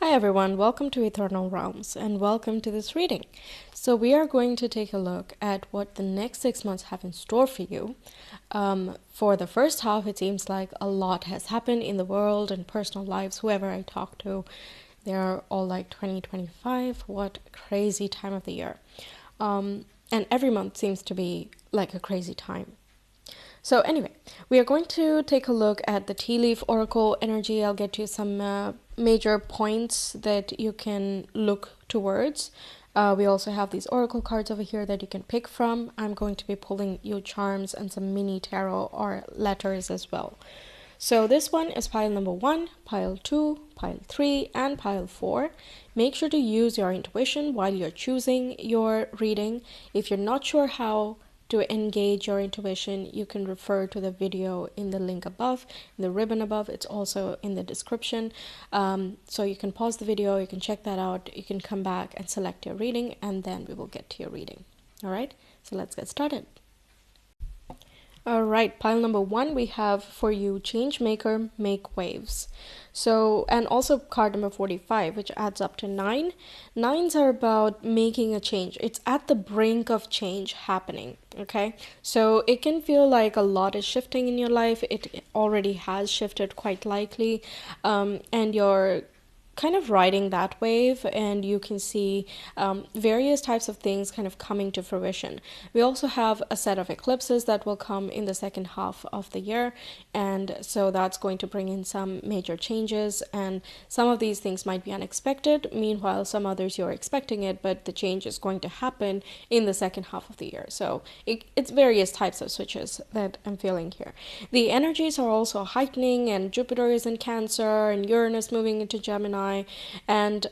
Hi everyone, welcome to Eternal Realms and welcome to this reading. So we are going to take a look at what the next 6 months have in store for you. For the first half, it seems like a lot has happened in the world and personal lives. Whoever I talk to, they're all like 2025. What a crazy time of the year. And every month seems to be like a crazy time. So anyway, we are going to take a look at the tea leaf oracle energy. I'll get you some major points that you can look towards. We also have these oracle cards over here that you can pick from. I'm going to be pulling you charms and some mini tarot or letters as well. So this one is pile number 1, pile 2, pile 3, and pile 4. Make sure to use your intuition while you're choosing your reading. If you're not sure how to engage your intuition, you can refer to the video in the link above, in the ribbon above. It's also in the description. So you can pause the video, you can check that out, you can come back and select your reading, and then we will get to your reading. All right, so let's get started. All right, pile number 1, we have for you Change Maker, Make Waves. So, and also card number 45, which adds up to 9. 9s are about making a change. It's at the brink of change happening, okay? So it can feel like a lot is shifting in your life. It already has shifted quite likely, and you're kind of riding that wave, and you can see various types of things kind of coming to fruition. We also have a set of eclipses that will come in the second half of the year, and so that's going to bring in some major changes, and some of these things might be unexpected. Meanwhile, some others you're expecting it, but the change is going to happen in the second half of the year. So it's various types of switches that I'm feeling here. The energies are also heightening, and Jupiter is in Cancer, and Uranus moving into Gemini, and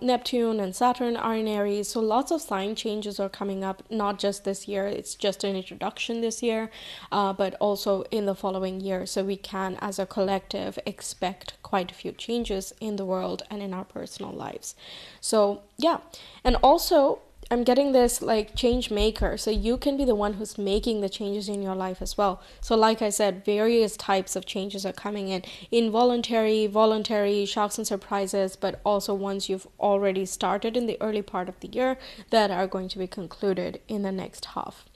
Neptune and Saturn are in Aries. So lots of sign changes are coming up, not just this year. It's just an introduction this year, but also in the following year. So we can, as a collective, expect quite a few changes in the world and in our personal lives. So yeah, and also I'm getting this like change maker, so you can be the one who's making the changes in your life as well. So like I said, various types of changes are coming in, involuntary, voluntary, shocks and surprises, but also ones you've already started in the early part of the year that are going to be concluded in the next half.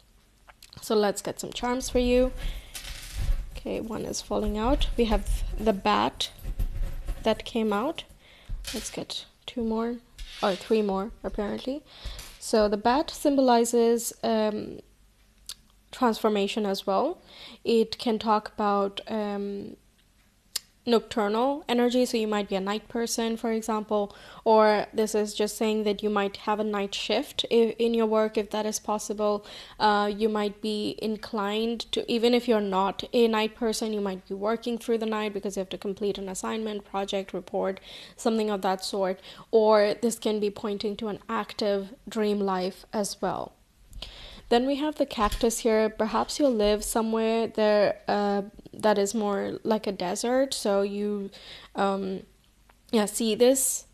So let's get some charms for you. Okay, one is falling out. We have the bat that came out. Let's get 2 more, or 3 more apparently. So the bat symbolizes transformation as well. It can talk about nocturnal energy, so you might be a night person, for example, or this is just saying that you might have a night shift in your work, if that is possible. You might be inclined to, even if you're not a night person, you might be working through the night because you have to complete an assignment, project, report, something of that sort. Or this can be pointing to an active dream life as well. Then we have the cactus here. Perhaps you'll live somewhere there that is more like a desert. So you see this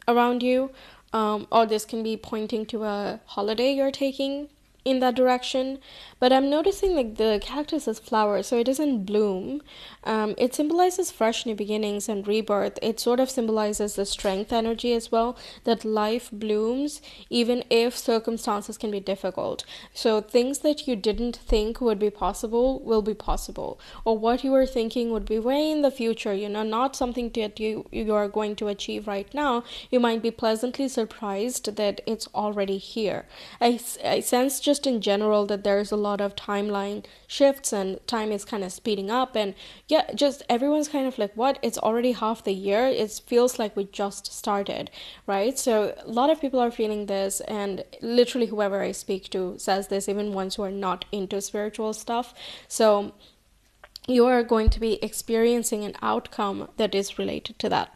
around you. Or this can be pointing to a holiday you're taking in that direction. But I'm noticing like the cactus is flower, so it doesn't bloom. It symbolizes fresh new beginnings and rebirth. It sort of symbolizes the strength energy as well, that life blooms even if circumstances can be difficult. So things that you didn't think would be possible will be possible, or what you were thinking would be way in the future, not something that you are going to achieve right now. You might be pleasantly surprised that it's already here. I sense just in general that there's a lot of timeline shifts and time is kind of speeding up, and just everyone's kind of like, what, it's already half the year? It feels like we just started, right? So a lot of people are feeling this, and literally whoever I speak to says this, even ones who are not into spiritual stuff. So you are going to be experiencing an outcome that is related to that.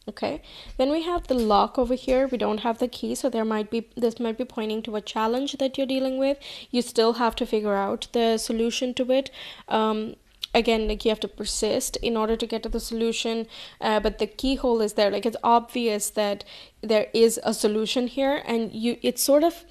Okay, then we have the lock over here. We don't have the key, so this might be pointing to a challenge that you're dealing with. You still have to figure out the solution to it. Again, like you have to persist in order to get to the solution, but the keyhole is there. Like it's obvious that there is a solution here, and it's sort of,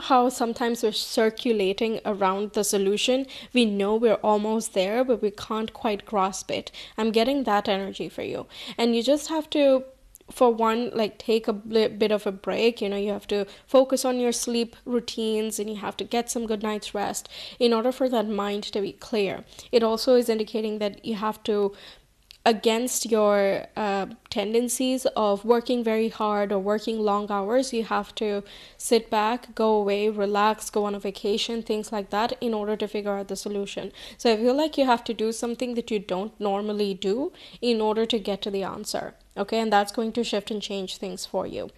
how sometimes we're circulating around the solution. We know we're almost there, but we can't quite grasp it. I'm getting that energy for you, and you just have to for one, like take a bit of a break. You know, you have to focus on your sleep routines and you have to get some good night's rest in order for that mind to be clear. It also is indicating that you have to, against your tendencies of working very hard or working long hours, you have to sit back, go away, relax, go on a vacation, things like that, in order to figure out the solution. So I feel like you have to do something that you don't normally do in order to get to the answer. Okay, and that's going to shift and change things for you.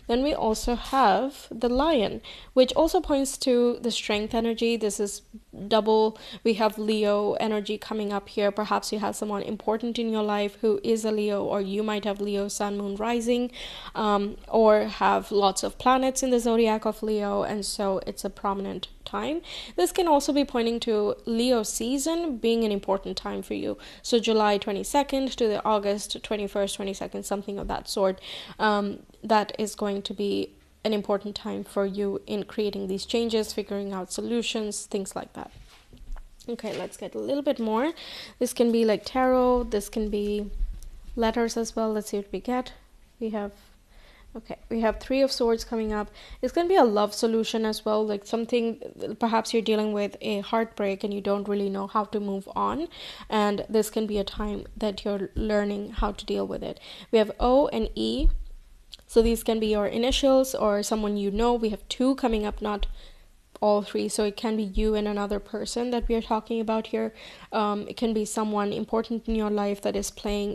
Then we also have the Lion, which also points to the strength energy. This is double. We have Leo energy coming up here. Perhaps you have someone important in your life who is a Leo, or you might have Leo sun, moon, rising, or have lots of planets in the zodiac of Leo, and so it's a prominent time. This can also be pointing to Leo season being an important time for you. So July 22nd to the August 21st, 22nd, something of that sort. That is going to be an important time for you in creating these changes, figuring out solutions, things like that. Okay, let's get a little bit more. This can be like tarot. This can be letters as well. Let's see what we get. We have Three of Swords coming up. It's going to be a love solution as well, like something, perhaps you're dealing with a heartbreak and you don't really know how to move on, and this can be a time that you're learning how to deal with it. We have O and E, so these can be your initials or someone you know. We have two coming up, not all three, so it can be you and another person that we are talking about here. It can be someone important in your life that is playing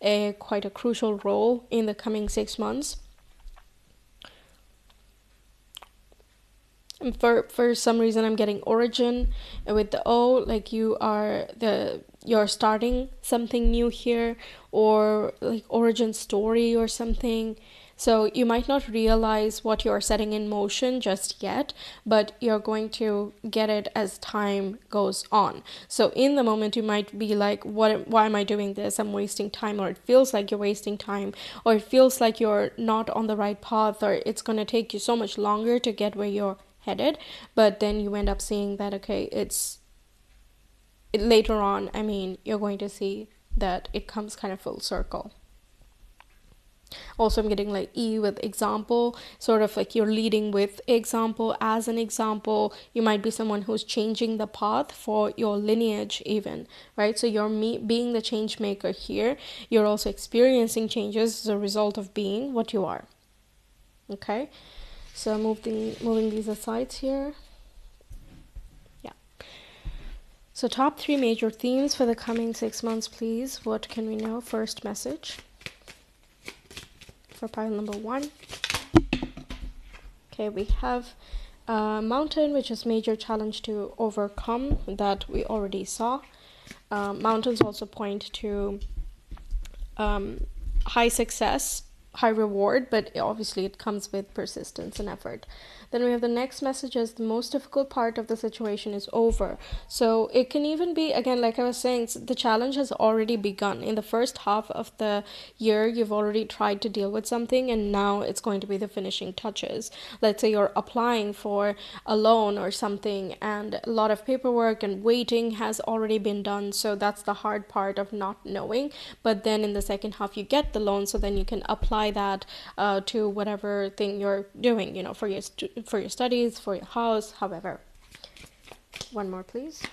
a quite a crucial role in the coming 6 months. And for some reason I'm getting origin with the O, like you're starting something new here, or like origin story or something. So you might not realize what you're setting in motion just yet, but you're going to get it as time goes on. So in the moment you might be like, why am I doing this? I'm wasting time, or it feels like you're wasting time, or it feels like you're not on the right path, or it's going to take you so much longer to get where you're headed. But then you end up seeing that, okay, later on, I mean, you're going to see that it comes kind of full circle. Also, I'm getting like E with example, sort of like you're leading with example. As an example, you might be someone who's changing the path for your lineage even, right? So you're being the change maker here. You're also experiencing changes as a result of being what you are. Okay, so moving these aside here. Yeah. So top 3 major themes for the coming 6 months, please. What can we know? First message for pile number 1. Okay, we have mountain, which is major challenge to overcome, that we already saw. Mountains also point to high success, high reward, but obviously it comes with persistence and effort. Then we have the next message is the most difficult part of the situation is over. So it can even be, again, like I was saying, the challenge has already begun. In the first half of the year, you've already tried to deal with something, and now it's going to be the finishing touches. Let's say you're applying for a loan or something, and a lot of paperwork and waiting has already been done. So that's the hard part of not knowing. But then in the second half, you get the loan, so then you can apply that to whatever thing you're doing, you know, for your studies, for your house, however. One more, please.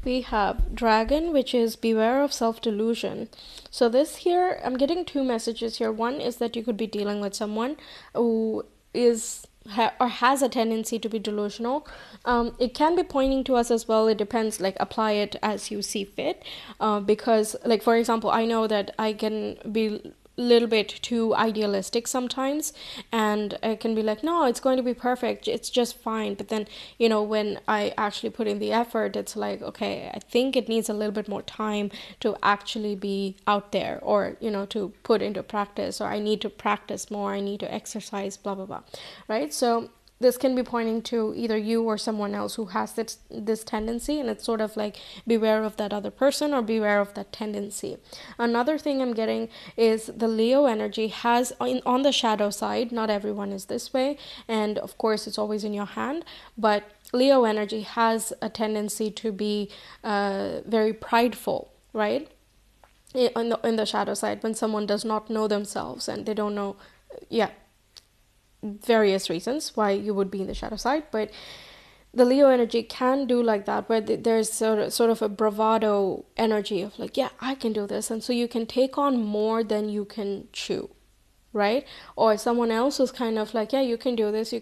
We have dragon, which is beware of self-delusion. So this here, I'm getting 2 messages here. One is that you could be dealing with someone who is or has a tendency to be delusional. It can be pointing to us as well. It depends, like apply it as you see fit, because like for example, I know that I can be little bit too idealistic sometimes, and I can be like, no, it's going to be perfect, it's just fine. But then, you know, when I actually put in the effort, it's like, okay, I think it needs a little bit more time to actually be out there, or, you know, to put into practice, or I need to practice more, I need to exercise, blah blah blah, right? So this can be pointing to either you or someone else who has this tendency, and it's sort of like beware of that other person or beware of that tendency. Another thing I'm getting is the Leo energy has on the shadow side, not everyone is this way, and of course it's always in your hand, but Leo energy has a tendency to be very prideful, right? In the shadow side, when someone does not know themselves and they don't know, various reasons why you would be in the shadow side, but the Leo energy can do like that, where there's sort of a bravado energy of like, yeah, I can do this, and so you can take on more than you can chew, right? Or someone else is kind of like, yeah, you can do this,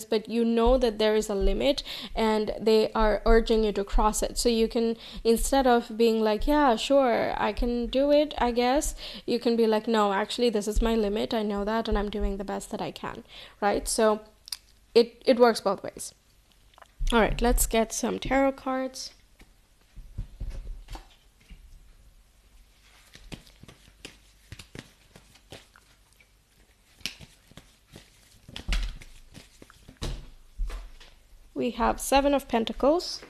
but you know that there is a limit and they are urging you to cross it. So you can, instead of being like, yeah, sure, I can do it, I guess, you can be like, no, actually, this is my limit. I know that, and I'm doing the best that I can, right? So it works both ways. All right, let's get some tarot cards. We have Seven of Pentacles.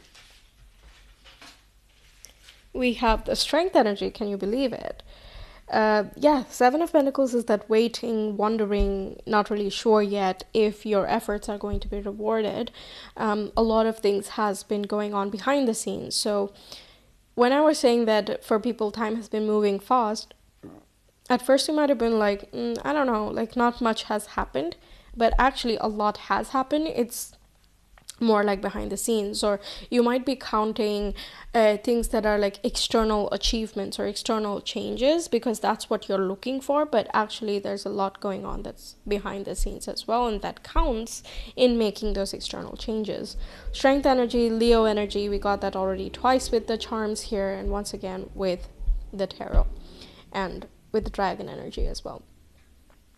We have the Strength energy. Can you believe it? Seven of Pentacles is that waiting, wondering, not really sure yet if your efforts are going to be rewarded. A lot of things has been going on behind the scenes. So when I was saying that for people time has been moving fast, at first you might have been like, I don't know, like not much has happened, but actually a lot has happened. It's more like behind the scenes, or you might be counting things that are like external achievements or external changes because that's what you're looking for, but actually there's a lot going on that's behind the scenes as well, and that counts in making those external changes. Strength energy, Leo energy, we got that already twice with the charms here, and once again with the tarot and with the dragon energy as well.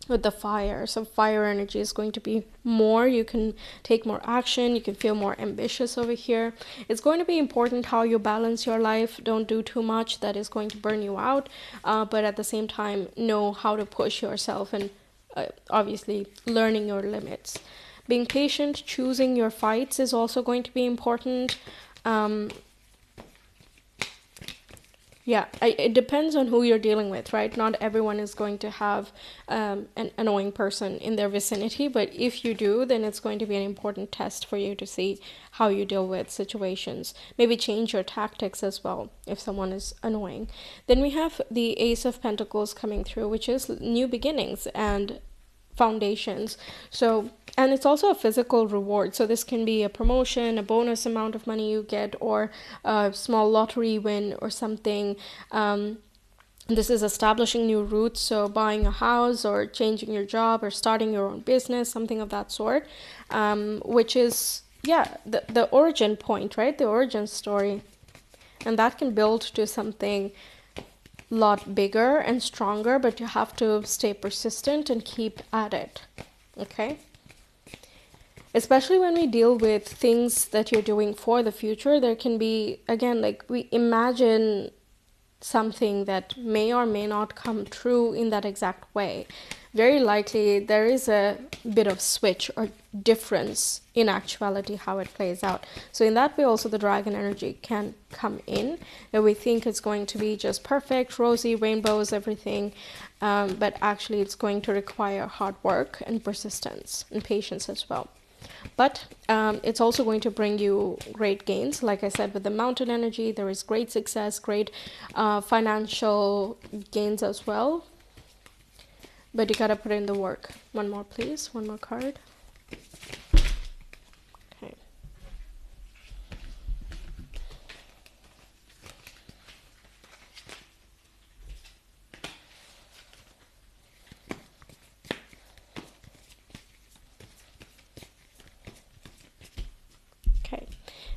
With the fire, so fire energy is going to be more, you can take more action, you can feel more ambitious over here. It's going to be important how you balance your life. Don't do too much that is going to burn you out, but at the same time know how to push yourself, and obviously learning your limits. Being patient, choosing your fights is also going to be important. It depends on who you're dealing with, right? Not everyone is going to have an annoying person in their vicinity, but if you do, then it's going to be an important test for you to see how you deal with situations. Maybe change your tactics as well if someone is annoying. Then we have the Ace of Pentacles coming through, which is new beginnings and foundations. So, and it's also a physical reward. So this can be a promotion, a bonus amount of money you get, or a small lottery win or something. This is establishing new roots, so buying a house or changing your job or starting your own business, something of that sort, which is, the origin point, right? The origin story. And that can build to something lot bigger and stronger, but you have to stay persistent and keep at it, okay? Especially when we deal with things that you're doing for the future, there can be, again, like we imagine something that may or may not come true in that exact way. Very likely there is a bit of switch or difference in actuality how it plays out. So in that way also the dragon energy can come in, that we think it's going to be just perfect, rosy, rainbows, everything, but actually it's going to require hard work and persistence and patience as well. But it's also going to bring you great gains. Like I said, with the mountain energy, there is great success, great financial gains as well. But you gotta put in the work. One more, please. One more card. Okay.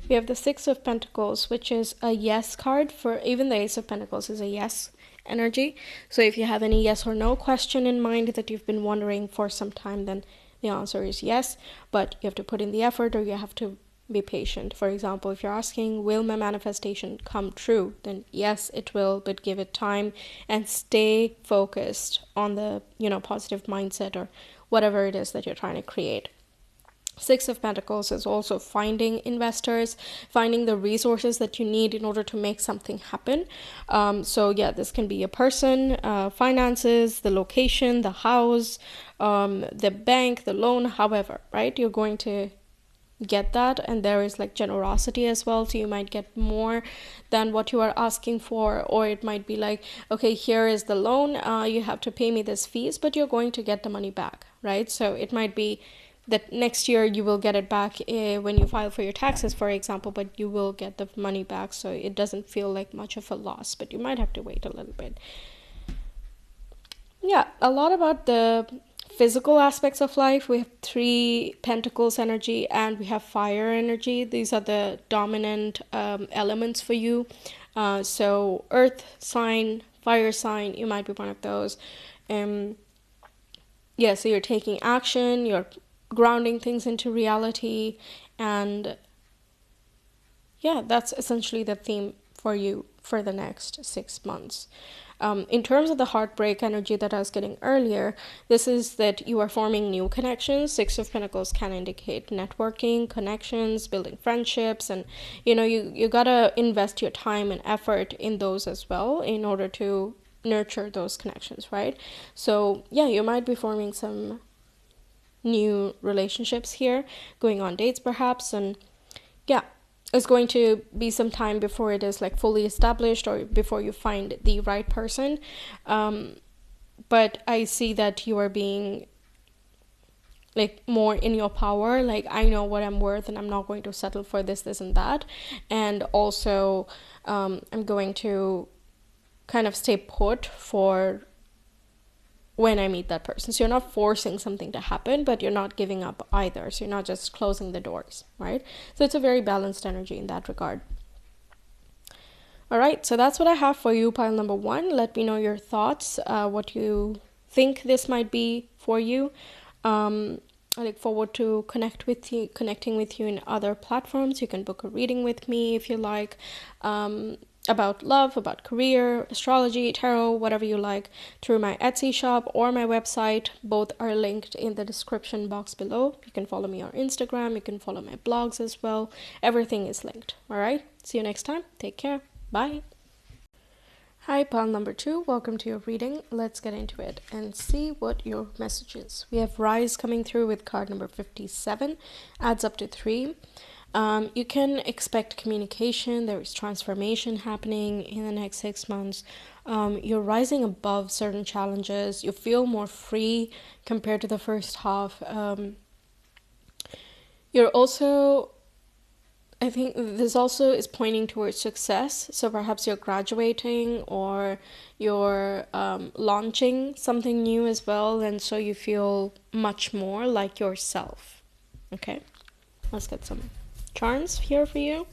We have the Six of Pentacles, which is a yes card. For even the Ace of Pentacles is a yes energy. So if you have any yes or no question in mind that you've been wondering for some time, then the answer is yes, but you have to put in the effort, or you have to be patient. For example, if you're asking, will my manifestation come true? Then yes, it will, but give it time and stay focused on the, positive mindset or whatever it is that you're trying to create. Six of Pentacles is also finding investors, finding the resources that you need in order to make something happen. So yeah, this can be a person, finances, the location, the house, the bank, the loan, however, right? You're going to get that, and there is like generosity as well, so you might get more than what you are asking for, or it might be like, okay, here is the loan, you have to pay me this fees, but you're going to get the money back, right? So it might be that next year you will get it back when you file for your taxes, for example, but you will get the money back, so it doesn't feel like much of a loss, but you might have to wait a little bit. Yeah, a lot about the physical aspects of life. We have 3 Pentacles energy and we have fire energy. These are the dominant elements for you. So earth sign, fire sign, you might be one of those. Yeah, so you're taking action, you're grounding things into reality, and yeah, that's essentially the theme for you for the next 6 months. In terms of the heartbreak energy that I was getting earlier, this is that you are forming new connections. Six of Pentacles can indicate networking, connections, building friendships, and you gotta invest your time and effort in those as well in order to nurture those connections, right? So yeah, you might be forming some new relationships here, going on dates perhaps, and yeah, it's going to be some time before it is like fully established or before you find the right person. But I see that you are being like more in your power, like I know what I'm worth and I'm not going to settle for this and that. And also I'm going to kind of stay put for when I meet that person. So you're not forcing something to happen, but you're not giving up either. So you're not just closing the doors, right? So it's a very balanced energy in that regard. All right, so that's what I have for you, pile number 1. Let me know your thoughts, what you think this might be for you. I look forward to connecting with you in other platforms. You can book a reading with me if you like. About love, about career, astrology, tarot, whatever you like, through my Etsy shop or my website. Both are linked in the description box below. You can follow me on Instagram. You can follow my blogs as well. Everything is linked. All right. See you next time. Take care. Bye. Hi, pile number 2. Welcome to your reading. Let's get into it and see what your message is. We have Rise coming through with card number 57. Adds up to 3. You can expect communication. There is transformation happening in the next 6 months. You're rising above certain challenges. You feel more free compared to the first half. You're also, I think this also is pointing towards success. So perhaps you're graduating or you're launching something new as well. And so you feel much more like yourself. Okay, let's get some charms here for you.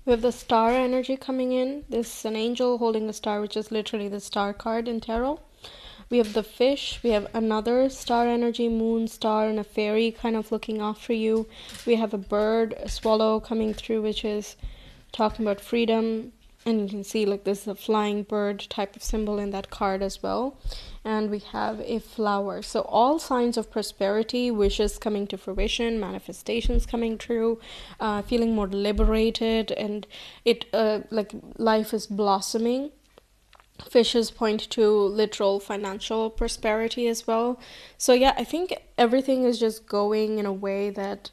We have the star energy coming in. This is an angel holding a star, which is literally the star card in tarot. We have the fish. We have another star energy, moon, star, and a fairy kind of looking after you. We have a bird, a swallow coming through, which is talking about freedom. And you can see like this is a flying bird type of symbol in that card as well. And we have a flower. So all signs of prosperity, wishes coming to fruition, manifestations coming true, feeling more liberated, and it like life is blossoming. Fishes point to literal financial prosperity as well. So yeah, I think everything is just going in a way that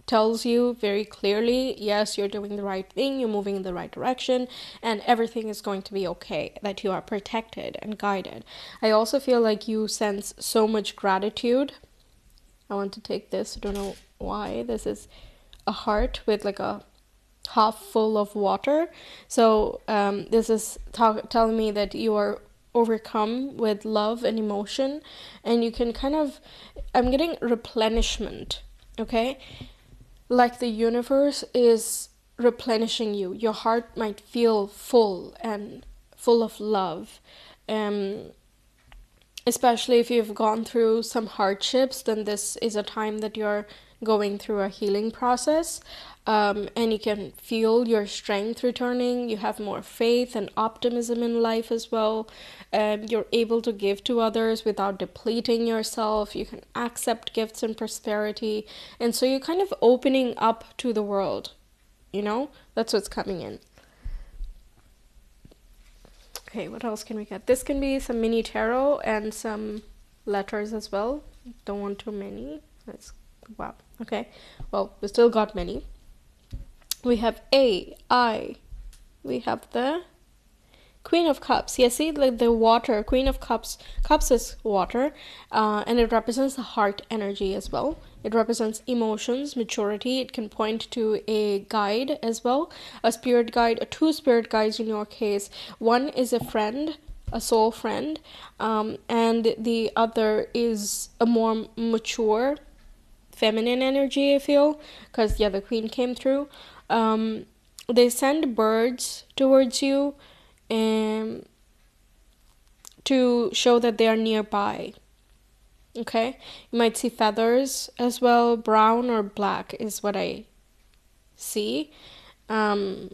tells you very clearly, yes, you're doing the right thing, you're moving in the right direction, and everything is going to be okay, that you are protected and guided. I also feel like you sense so much gratitude. I want to take this, I don't know why. This is a heart with like a half full of water. So this is telling me that you are overcome with love and emotion, and you can kind of, I'm getting replenishment, okay? Like the universe is replenishing you. Your heart might feel full and full of love. Especially if you've gone through some hardships, then this is a time that you're going through a healing process. and you can feel your strength returning. You have more faith and optimism in life as well. You're able to give to others without depleting yourself. You can accept gifts and prosperity. And so you're kind of opening up to the world. That's what's coming in. Okay, what else can we get? This can be some mini tarot and some letters as well. Don't want too many. Wow. Okay. Well, we still got many. We have I. We have the Queen of Cups. Yeah, see, like the water. Queen of Cups. Cups is water, and it represents the heart energy as well. It represents emotions, maturity. It can point to a guide as well, a spirit guide, two spirit guides in your case. One is a friend, a soul friend, and the other is a more mature feminine energy, I feel, because the queen came through. They send birds towards you to show that they are nearby. Okay, you might see feathers as well. Brown or black is what I see. Like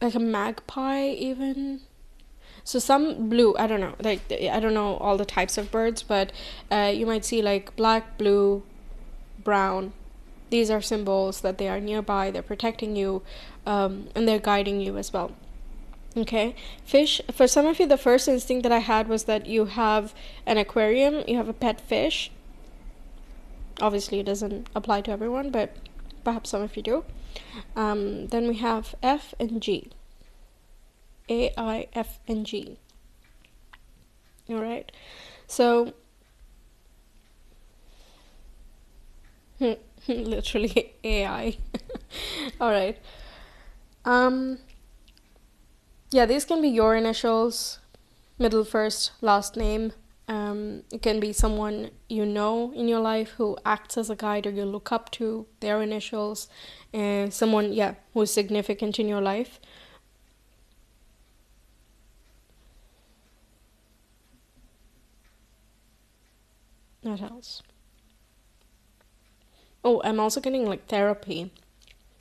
a magpie even. So some blue, I don't know, like I don't know all the types of birds, but you might see like black, blue, brown. These are symbols that they are nearby, they're protecting you, and they're guiding you as well. Okay, fish. For some of you, the first instinct that I had was that you have an aquarium, you have a pet fish. Obviously, it doesn't apply to everyone, but perhaps some of you do. Then we have F and G. A, I, F, and G. All right. So, literally AI. All right. Yeah, these can be your initials, middle, first, last name. It can be someone you know in your life who acts as a guide or you look up to, their initials, and someone, who is significant in your life. What else? Oh, I'm also getting like therapy.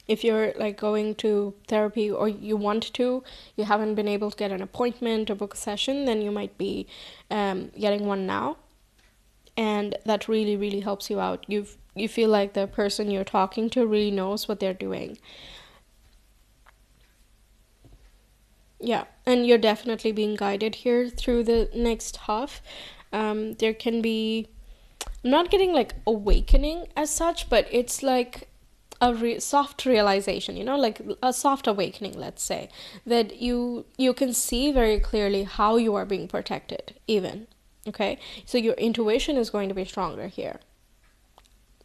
If you're like going to therapy or you want to, you haven't been able to get an appointment or book a session, then you might be getting one now. And that really, really helps you out. You feel like the person you're talking to really knows what they're doing. Yeah, and you're definitely being guided here through the next half. There can be, I'm not getting like awakening as such, but it's like a soft realization, like a soft awakening, let's say, that you can see very clearly how you are being protected even. Okay, so your intuition is going to be stronger here.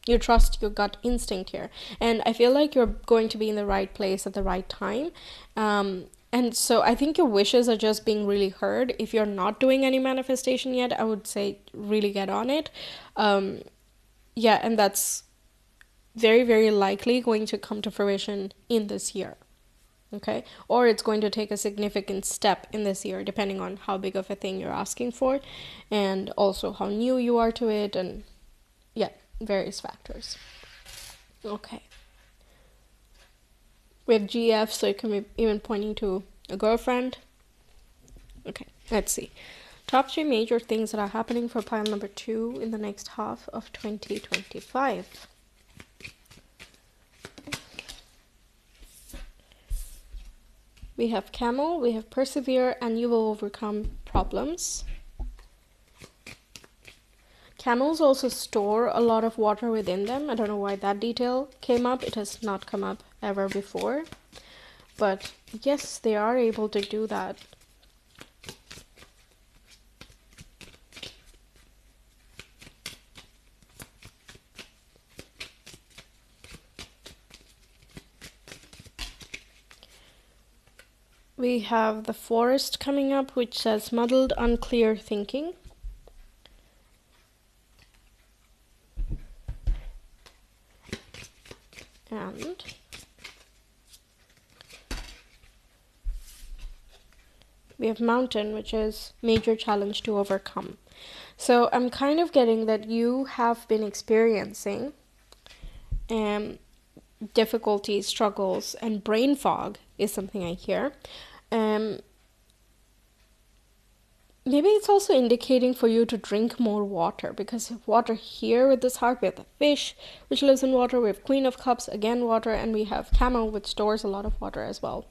You trust your gut instinct here, and I feel like you're going to be in the right place at the right time. And so I think your wishes are just being really heard. If you're not doing any manifestation yet, I would say really get on it. And that's very, very likely going to come to fruition in this year. Okay, or it's going to take a significant step in this year, depending on how big of a thing you're asking for, and also how new you are to it, and various factors. Okay, we have GF, so it can be even pointing to a girlfriend. Okay, let's see. Top 3 major things that are happening for pile number 2 in the next half of 2025. We have Camel, we have Persevere, and you will overcome problems. Camels also store a lot of water within them. I don't know why that detail came up. It has not come up ever before. But yes, they are able to do that. We have the Forest coming up, which says muddled, unclear thinking. And we have Mountain, which is major challenge to overcome. So I'm kind of getting that you have been experiencing difficulties, struggles, and brain fog is something I hear. Maybe it's also indicating for you to drink more water, because water here with this heart, we have the fish, which lives in water, we have Queen of Cups, again water, and we have Camel, which stores a lot of water as well.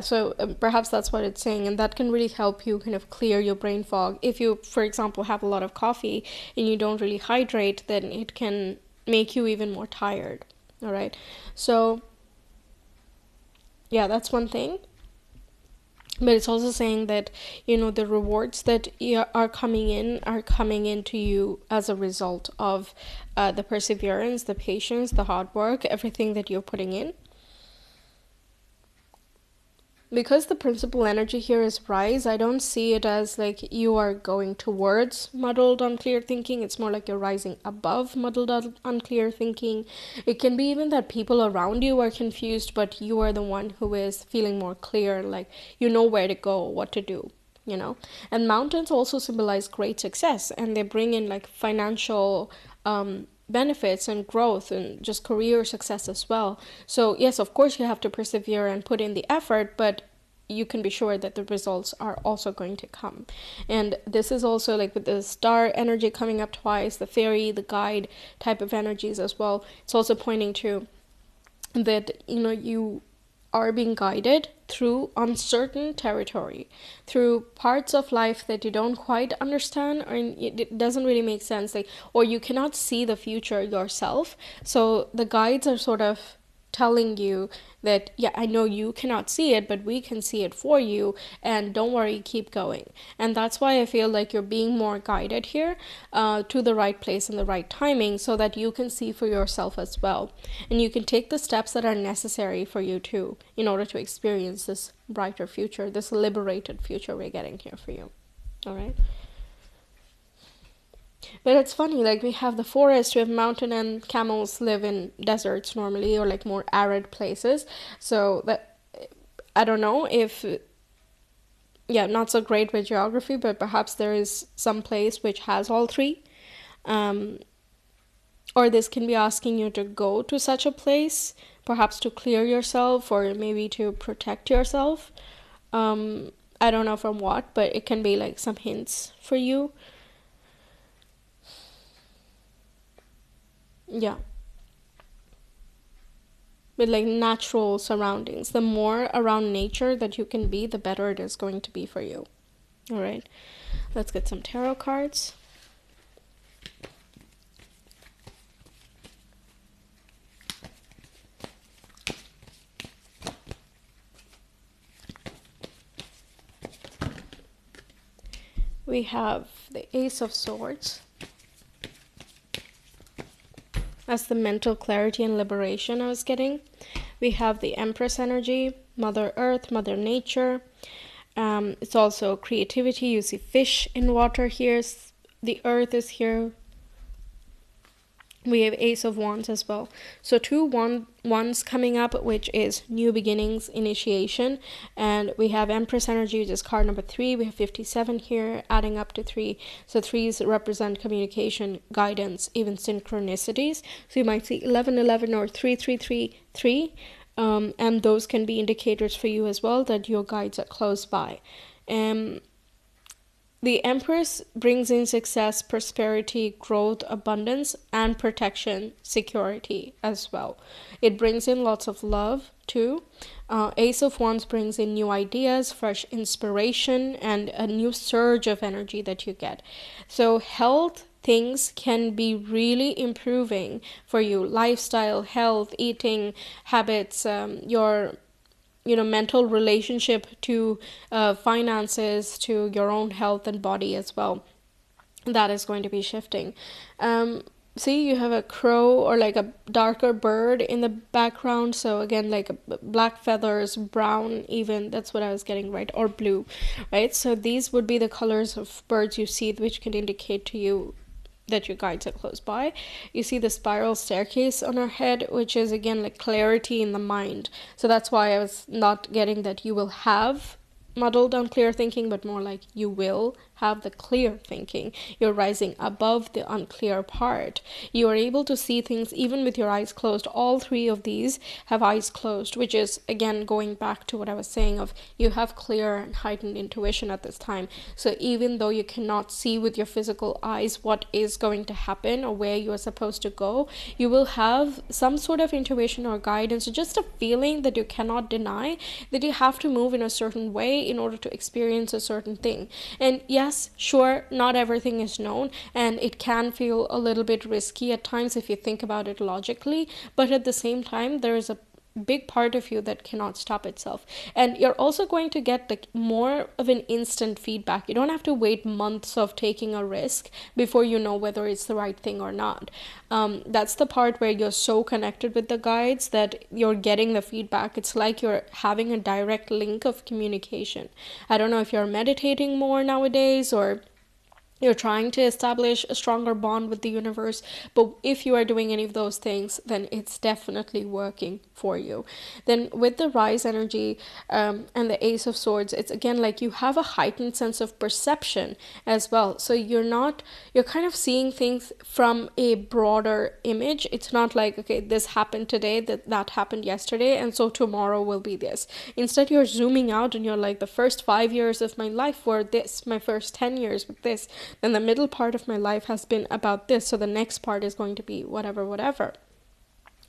So perhaps that's what it's saying, and that can really help you kind of clear your brain fog. If you, for example, have a lot of coffee and you don't really hydrate, then it can make you even more tired. All right. So, yeah, that's one thing. But it's also saying that, the rewards that are coming in to you as a result of the perseverance, the patience, the hard work, everything that you're putting in. Because the principal energy here is rise, I don't see it as like you are going towards muddled, unclear thinking. It's more like you're rising above muddled, unclear thinking. It can be even that people around you are confused, but you are the one who is feeling more clear, like you know where to go, what to do. And mountains also symbolize great success, and they bring in like financial benefits and growth and just career success as well. So yes, of course you have to persevere and put in the effort, but you can be sure that the results are also going to come. And this is also like with the star energy coming up twice, the fairy, the guide type of energies as well. It's also pointing to that you are being guided through uncertain territory, through parts of life that you don't quite understand, or it doesn't really make sense, like, or you cannot see the future yourself. So the guides are sort of telling you that, yeah, I know you cannot see it, but we can see it for you, and don't worry, keep going. And that's why I feel like you're being more guided here to the right place and the right timing, so that you can see for yourself as well, and you can take the steps that are necessary for you too, in order to experience this brighter future, this liberated future we're getting here for you. All right. But it's funny, like we have the forest, we have mountain, and camels live in deserts normally, or like more arid places. So that, I don't know if, not so great with geography, but perhaps there is some place which has all three. Or this can be asking you to go to such a place, perhaps to clear yourself, or maybe to protect yourself. I don't know from what, but it can be like some hints for you. Yeah. With like natural surroundings. The more around nature that you can be, the better it is going to be for you. All right. Let's get some tarot cards. We have the Ace of Swords as the mental clarity and liberation I was getting. We have the Empress energy, Mother Earth, Mother Nature. It's also creativity. You see fish in water here. The Earth is here. We have Ace of Wands as well. So two wands coming up, which is new beginnings, initiation. And we have Empress energy, which is card number 3. We have 57 here, adding up to 3. So 3s represent communication, guidance, even synchronicities. So you might see 1111 or 3333. And those can be indicators for you as well that your guides are close by. The Empress brings in success, prosperity, growth, abundance, and protection, security as well. It brings in lots of love too. Ace of Wands brings in new ideas, fresh inspiration, and a new surge of energy that you get. So health things can be really improving for you. Lifestyle, health, eating habits, your mental relationship to finances, to your own health and body as well. That is going to be shifting. See, you have a crow or like a darker bird in the background. So again, like black feathers, brown even, that's what I was getting, right? Or blue, right? So these would be the colors of birds you see, which can indicate to you that your guides are close by. You see the spiral staircase on her head, which is again like clarity in the mind. So that's why I was not getting that you will have muddled, unclear thinking, but more like you will have the clear thinking. You're rising above the unclear part. You are able to see things even with your eyes closed. All three of these have eyes closed, which is, again, going back to what I was saying of you have clear and heightened intuition at this time. So even though you cannot see with your physical eyes what is going to happen or where you are supposed to go, you will have some sort of intuition or guidance, or just a feeling that you cannot deny, that you have to move in a certain way in order to experience a certain thing. And yes, sure, not everything is known, and it can feel a little bit risky at times if you think about it logically, but at the same time, there is a big part of you that cannot stop itself. And you're also going to get like more of an instant feedback. You don't have to wait months of taking a risk before you know whether it's the right thing or not. That's the part where you're so connected with the guides that you're getting the feedback. It's like you're having a direct link of communication. I don't know if you're meditating more nowadays, or you're trying to establish a stronger bond with the universe, but if you are doing any of those things, then it's definitely working for you. Then with the rise energy and the Ace of Swords, it's again like you have a heightened sense of perception as well. So you're kind of seeing things from a broader image. It's not like, okay, this happened today, that happened yesterday, and so tomorrow will be this. Instead, you're zooming out and you're like, the first 5 years of my life were this, my first 10 years with this, then the middle part of my life has been about this, so the next part is going to be whatever,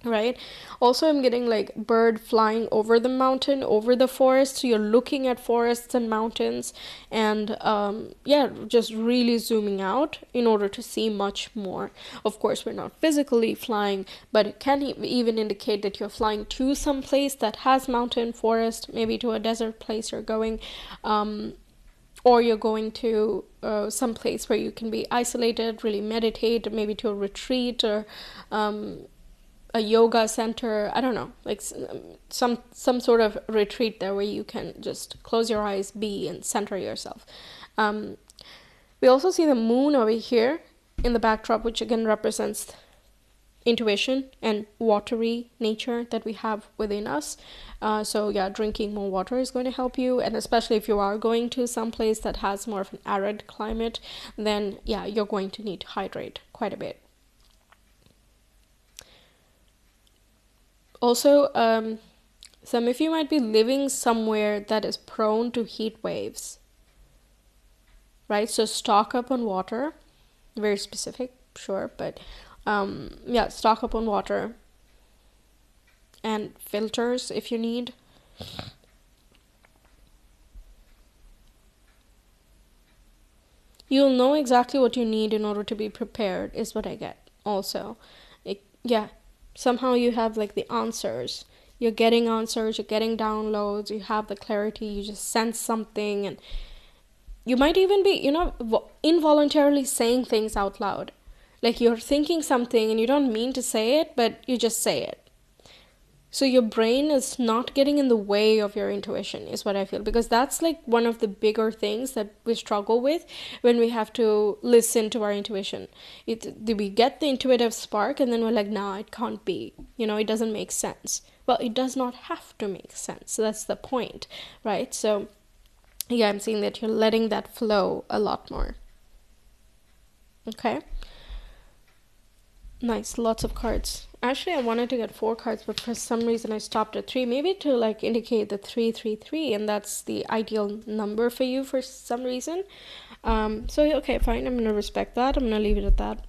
right? Also, I'm getting like bird flying over the mountain, over the forest, so you're looking at forests and mountains, and just really zooming out in order to see much more. Of course, we're not physically flying, but it can even indicate that you're flying to some place that has mountain, forest, maybe to a desert place you're going, or you're going to some place where you can be isolated, really meditate, maybe to a retreat, or a yoga center. I don't know, like some sort of retreat there where you can just close your eyes, be, and center yourself. We also see the moon over here in the backdrop, which again represents intuition and watery nature that we have within us. So drinking more water is going to help you, and especially if you are going to some place that has more of an arid climate, then you're going to need to hydrate quite a bit. Also, some of you might be living somewhere that is prone to heat waves, right? So stock up on water, very specific, sure, but stock up on water and filters if you need. You'll know exactly what you need in order to be prepared, is what I get also. Somehow you have like the answers. You're getting answers, you're getting downloads, you have the clarity, you just sense something, and you might even be, involuntarily saying things out loud. Like you're thinking something and you don't mean to say it, but you just say it. So your brain is not getting in the way of your intuition, is what I feel. Because that's like one of the bigger things that we struggle with when we have to listen to our intuition. We get the intuitive spark and then we're like, nah, it can't be. It doesn't make sense. Well, it does not have to make sense. So that's the point, right? So I'm seeing that you're letting that flow a lot more. Okay. Nice, lots of cards. Actually, I wanted to get 4 cards, but for some reason I stopped at 3. Maybe to like indicate the 333, and that's the ideal number for you for some reason. Okay, fine. I'm gonna respect that. I'm gonna leave it at that.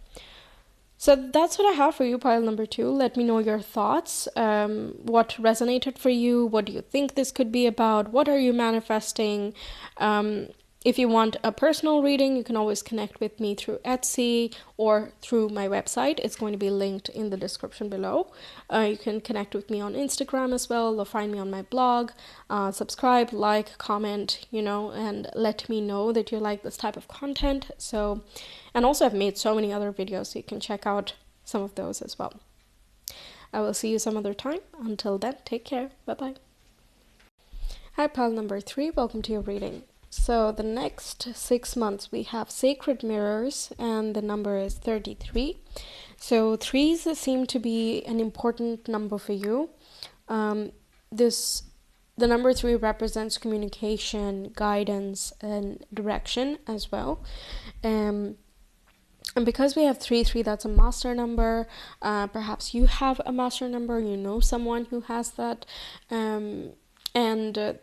So that's what I have for you, pile number 2. Let me know your thoughts. What resonated for you? What do you think this could be about? What are you manifesting? If you want a personal reading, you can always connect with me through Etsy or through my website. It's going to be linked in the description below. You can connect with me on Instagram as well, or find me on my blog. Subscribe, like, comment, and let me know that you like this type of content. And also I've made so many other videos, so you can check out some of those as well. I will see you some other time. Until then, take care. Bye-bye. Hi, pile number 3. Welcome to your reading. So the next 6 months we have sacred mirrors, and the number is 33. So 3s seem to be an important number for you. This the number 3 represents communication, guidance, and direction as well. And because we have 3, that's a master number. Perhaps you have a master number, you know someone who has that. And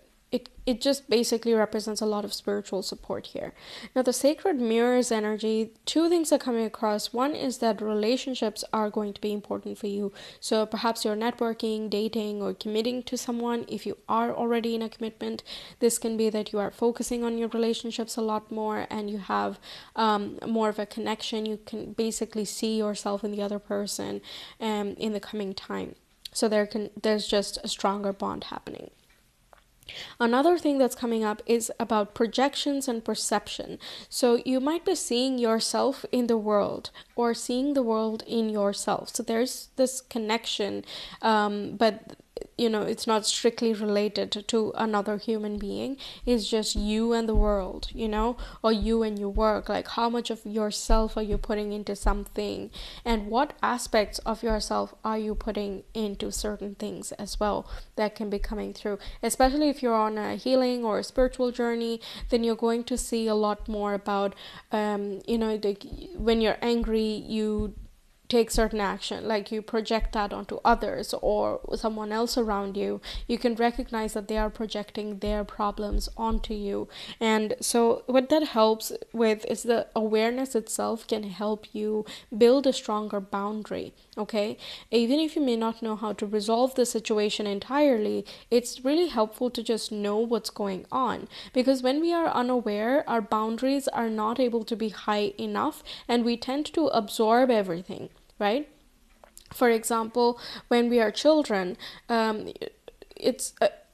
it just basically represents a lot of spiritual support here. Now, the sacred mirrors energy, 2 things are coming across. One is that relationships are going to be important for you. So perhaps you're networking, dating, or committing to someone. If you are already in a commitment, this can be that you are focusing on your relationships a lot more, and you have more of a connection. You can basically see yourself in the other person in the coming time. So there's just a stronger bond happening. Another thing that's coming up is about projections and perception. So you might be seeing yourself in the world, or seeing the world in yourself. So there's this connection, but it's not strictly related to another human being. It's just you and the world, or you and your work. Like, how much of yourself are you putting into something, and what aspects of yourself are you putting into certain things as well that can be coming through. Especially if you're on a healing or a spiritual journey, then you're going to see a lot more about when you're angry, you take certain action, like you project that onto others or someone else around you. You can recognize that they are projecting their problems onto you. And so what that helps with is the awareness itself can help you build a stronger boundary. Okay, even if you may not know how to resolve the situation entirely, it's really helpful to just know what's going on, because when we are unaware, our boundaries are not able to be high enough, and we tend to absorb everything, right? For example, when we are children,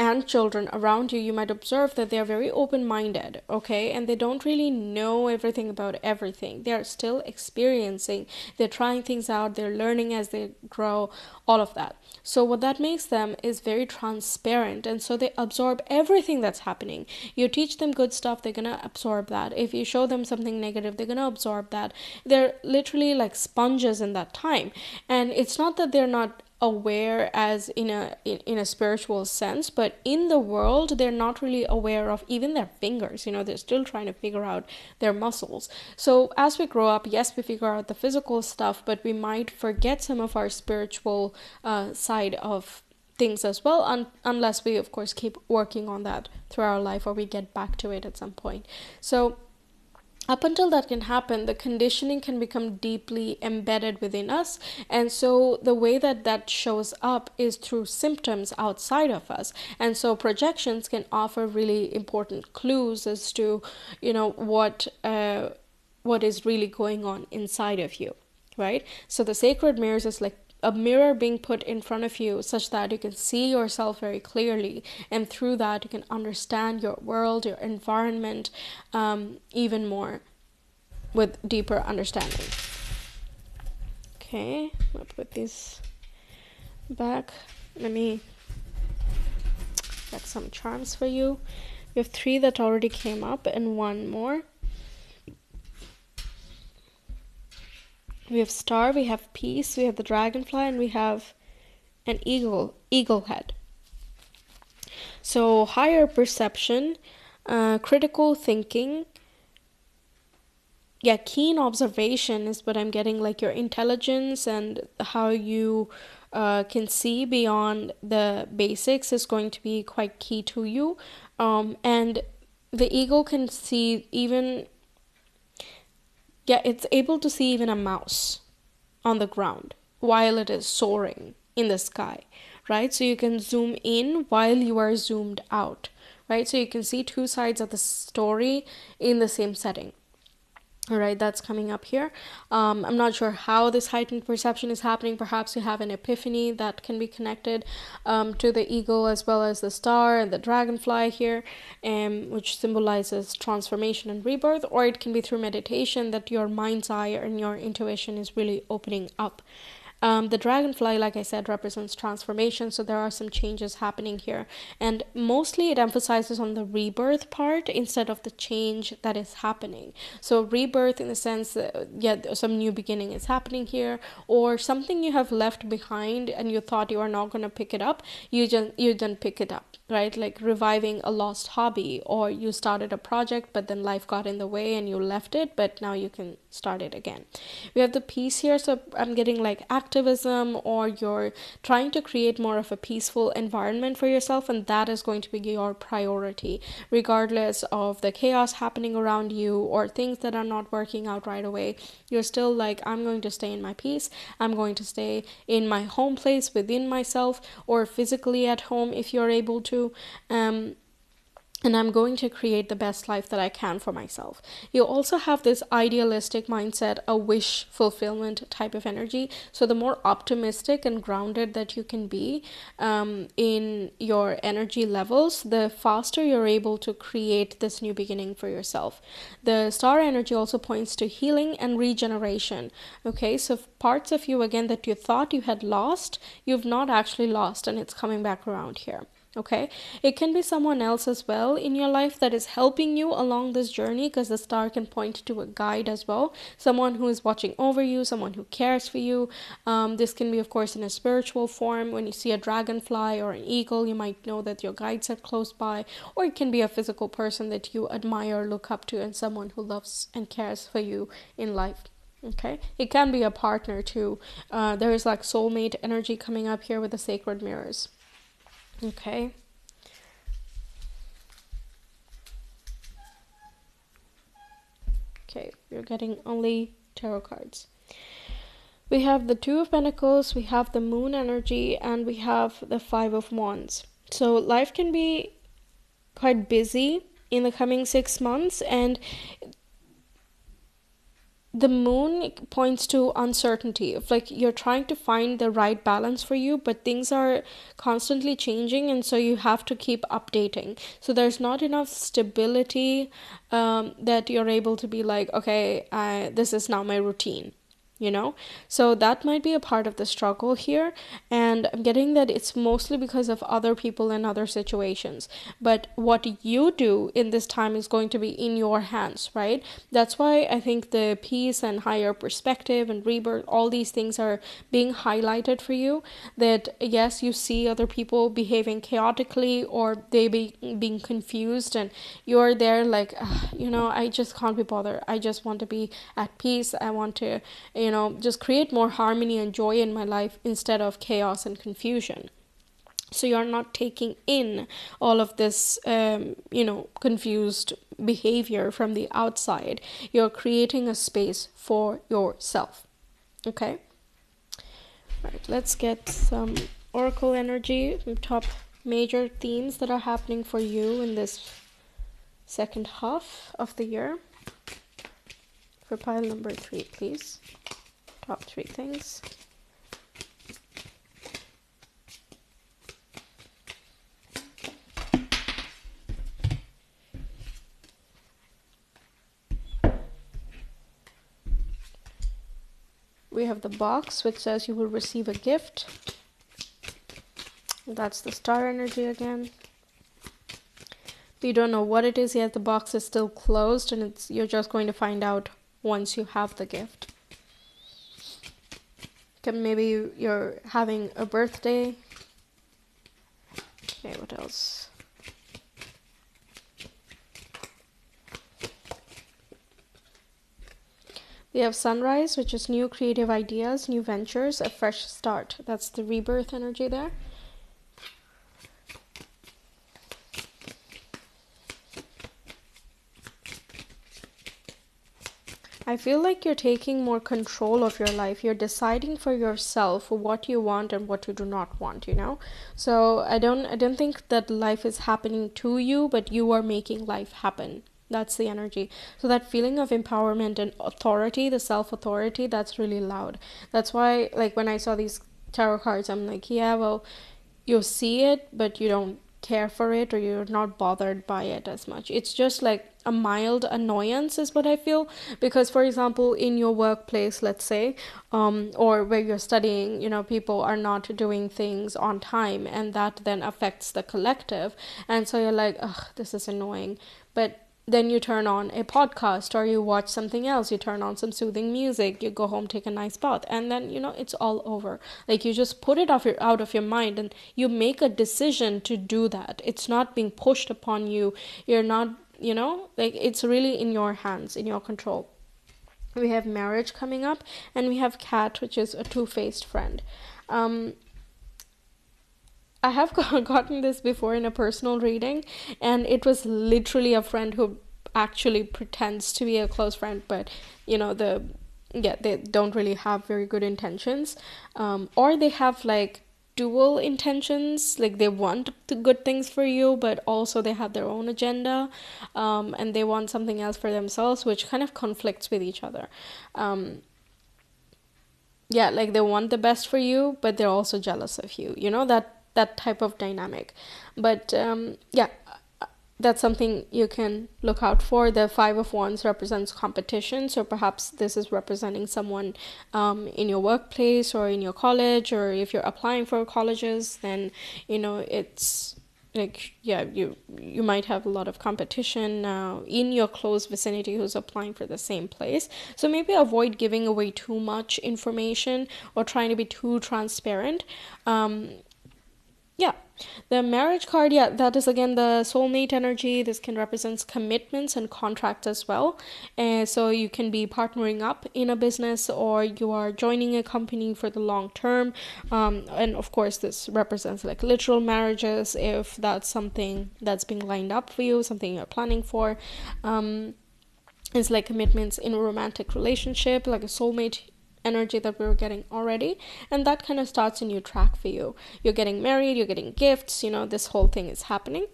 and children around you, you might observe that they are very open-minded, okay, and they don't really know everything about everything. They are still experiencing, they're trying things out, they're learning as they grow, all of that. So what that makes them is very transparent, and so they absorb everything that's happening. You teach them good stuff, they're gonna absorb that. If you show them something negative, they're gonna absorb that. They're literally like sponges in that time. And it's not that they're not aware as in a spiritual sense, but in the world they're not really aware of even their fingers. They're still trying to figure out their muscles. So as we grow up, yes, we figure out the physical stuff, but we might forget some of our spiritual side of things as well, unless we of course keep working on that through our life, or we get back to it at some point. So up until that can happen, the conditioning can become deeply embedded within us. And so the way that shows up is through symptoms outside of us. And so projections can offer really important clues as to, what is really going on inside of you, right? So the sacred mirrors is like a mirror being put in front of you such that you can see yourself very clearly, and through that you can understand your world, your environment, even more with deeper understanding. Okay, I'll put this back. Let me get some charms for you. We have 3 that already came up and 1 more. We have star, we have peace, we have the dragonfly, and we have an eagle head. So higher perception, critical thinking, keen observation is what I'm getting, like your intelligence and how you can see beyond the basics is going to be quite key to you. And the eagle can see even... it's able to see even a mouse on the ground while it is soaring in the sky, right? So you can zoom in while you are zoomed out, right? So you can see 2 sides of the story in the same setting. All right, that's coming up here. I'm not sure how this heightened perception is happening. Perhaps you have an epiphany that can be connected to the eagle as well as the star and the dragonfly here, which symbolizes transformation and rebirth. Or it can be through meditation that your mind's eye and your intuition is really opening up. The dragonfly, like I said, represents transformation, so there are some changes happening here, and mostly it emphasizes on the rebirth part instead of the change that is happening. So rebirth in the sense that, yeah, some new beginning is happening here, or something you have left behind and you thought you are not going to pick it up, you didn't pick it up, right? Like reviving a lost hobby, or you started a project but then life got in the way and you left it, but now you can start it again. We have the peace here, so I'm getting like activism, or you're trying to create more of a peaceful environment for yourself, and that is going to be your priority regardless of the chaos happening around you or things that are not working out right away. You're still like, I'm going to stay in my peace, I'm going to stay in my home place within myself, or physically at home if you're able to, and I'm going to create the best life that I can for myself. You also have this idealistic mindset, a wish fulfillment type of energy. So the more optimistic and grounded that you can be in your energy levels, the faster you're able to create this new beginning for yourself. The star energy also points to healing and regeneration. Okay, so parts of you, again, that you thought you had lost, you've not actually lost, and it's coming back around here. Okay, it can be someone else as well in your life that is helping you along this journey, because the star can point to a guide as well, someone who is watching over you, someone who cares for you. This can be, of course, in a spiritual form. When you see a dragonfly or an eagle, you might know that your guides are close by, or it can be a physical person that you admire, look up to, and someone who loves and cares for you in life. Okay, it can be a partner too. There is like soulmate energy coming up here with the sacred mirrors. Okay. Okay, you're getting only tarot cards. We have the Two of Pentacles, we have the Moon energy, and we have the Five of Wands. So life can be quite busy in the coming 6 months, and the moon points to uncertainty. If like you're trying to find the right balance for you, but things are constantly changing, and so you have to keep updating. So there's not enough stability that you're able to be like, okay, this is now my routine. So that might be a part of the struggle here, and I'm getting that it's mostly because of other people and other situations, but what you do in this time is going to be in your hands, right? That's why I think the peace and higher perspective and rebirth, all these things are being highlighted for you, that yes, you see other people behaving chaotically, or they being confused, and you're there like, I just can't be bothered, I just want to be at peace, I want to just create more harmony and joy in my life instead of chaos and confusion. So you're not taking in all of this, confused behavior from the outside. You're creating a space for yourself. Okay? Right, let's get some oracle energy, some top major themes that are happening for you in this second half of the year. For pile number 3, please. Top 3 things. We have the box, which says you will receive a gift. That's the star energy again. You don't know what it is yet. The box is still closed, and you're just going to find out once you have the gift. Maybe you're having a birthday. Okay, what else? We have sunrise, which is new creative ideas, new ventures, a fresh start. That's the rebirth energy there. I feel like you're taking more control of your life. You're deciding for yourself what you want and what you do not want, So I don't think that life is happening to you, but you are making life happen. That's the energy. So that feeling of empowerment and authority, the self-authority, that's really loud. That's why, like, when I saw these tarot cards, I'm like, yeah, well, you see it, but you don't care for it, or you're not bothered by it as much. It's just like a mild annoyance is what I feel. Because for example, in your workplace, let's say, or where you're studying, people are not doing things on time, and that then affects the collective, and so you're like, ugh, this is annoying. But then you turn on a podcast, or you watch something else, you turn on some soothing music, you go home, take a nice bath, and then it's all over. Like, you just put it out of your mind, and you make a decision to do that. It's not being pushed upon you. You're not, like, it's really in your hands, in your control. We have marriage coming up, and we have cat, which is a two-faced friend. I have gotten this before in a personal reading, and it was literally a friend who actually pretends to be a close friend, but they don't really have very good intentions, or they have like dual intentions, like they want the good things for you, but also they have their own agenda, and they want something else for themselves, which kind of conflicts with each other. Like they want the best for you, but they're also jealous of you, that type of dynamic. But that's something you can look out for. The Five of Wands represents competition, so perhaps this is representing someone in your workplace or in your college, or if you're applying for colleges, then it's like, you might have a lot of competition in your close vicinity who's applying for the same place. So maybe avoid giving away too much information or trying to be too transparent. The marriage card, that is again the soulmate energy. This can represent commitments and contracts as well. So you can be partnering up in a business, or you are joining a company for the long term. And of course, this represents like literal marriages, if that's something that's being lined up for you, something you're planning for. It's like commitments in a romantic relationship, like a soulmate energy that we were getting already, and that kind of starts a new track for you. You're getting married, you're getting gifts, this whole thing is happening.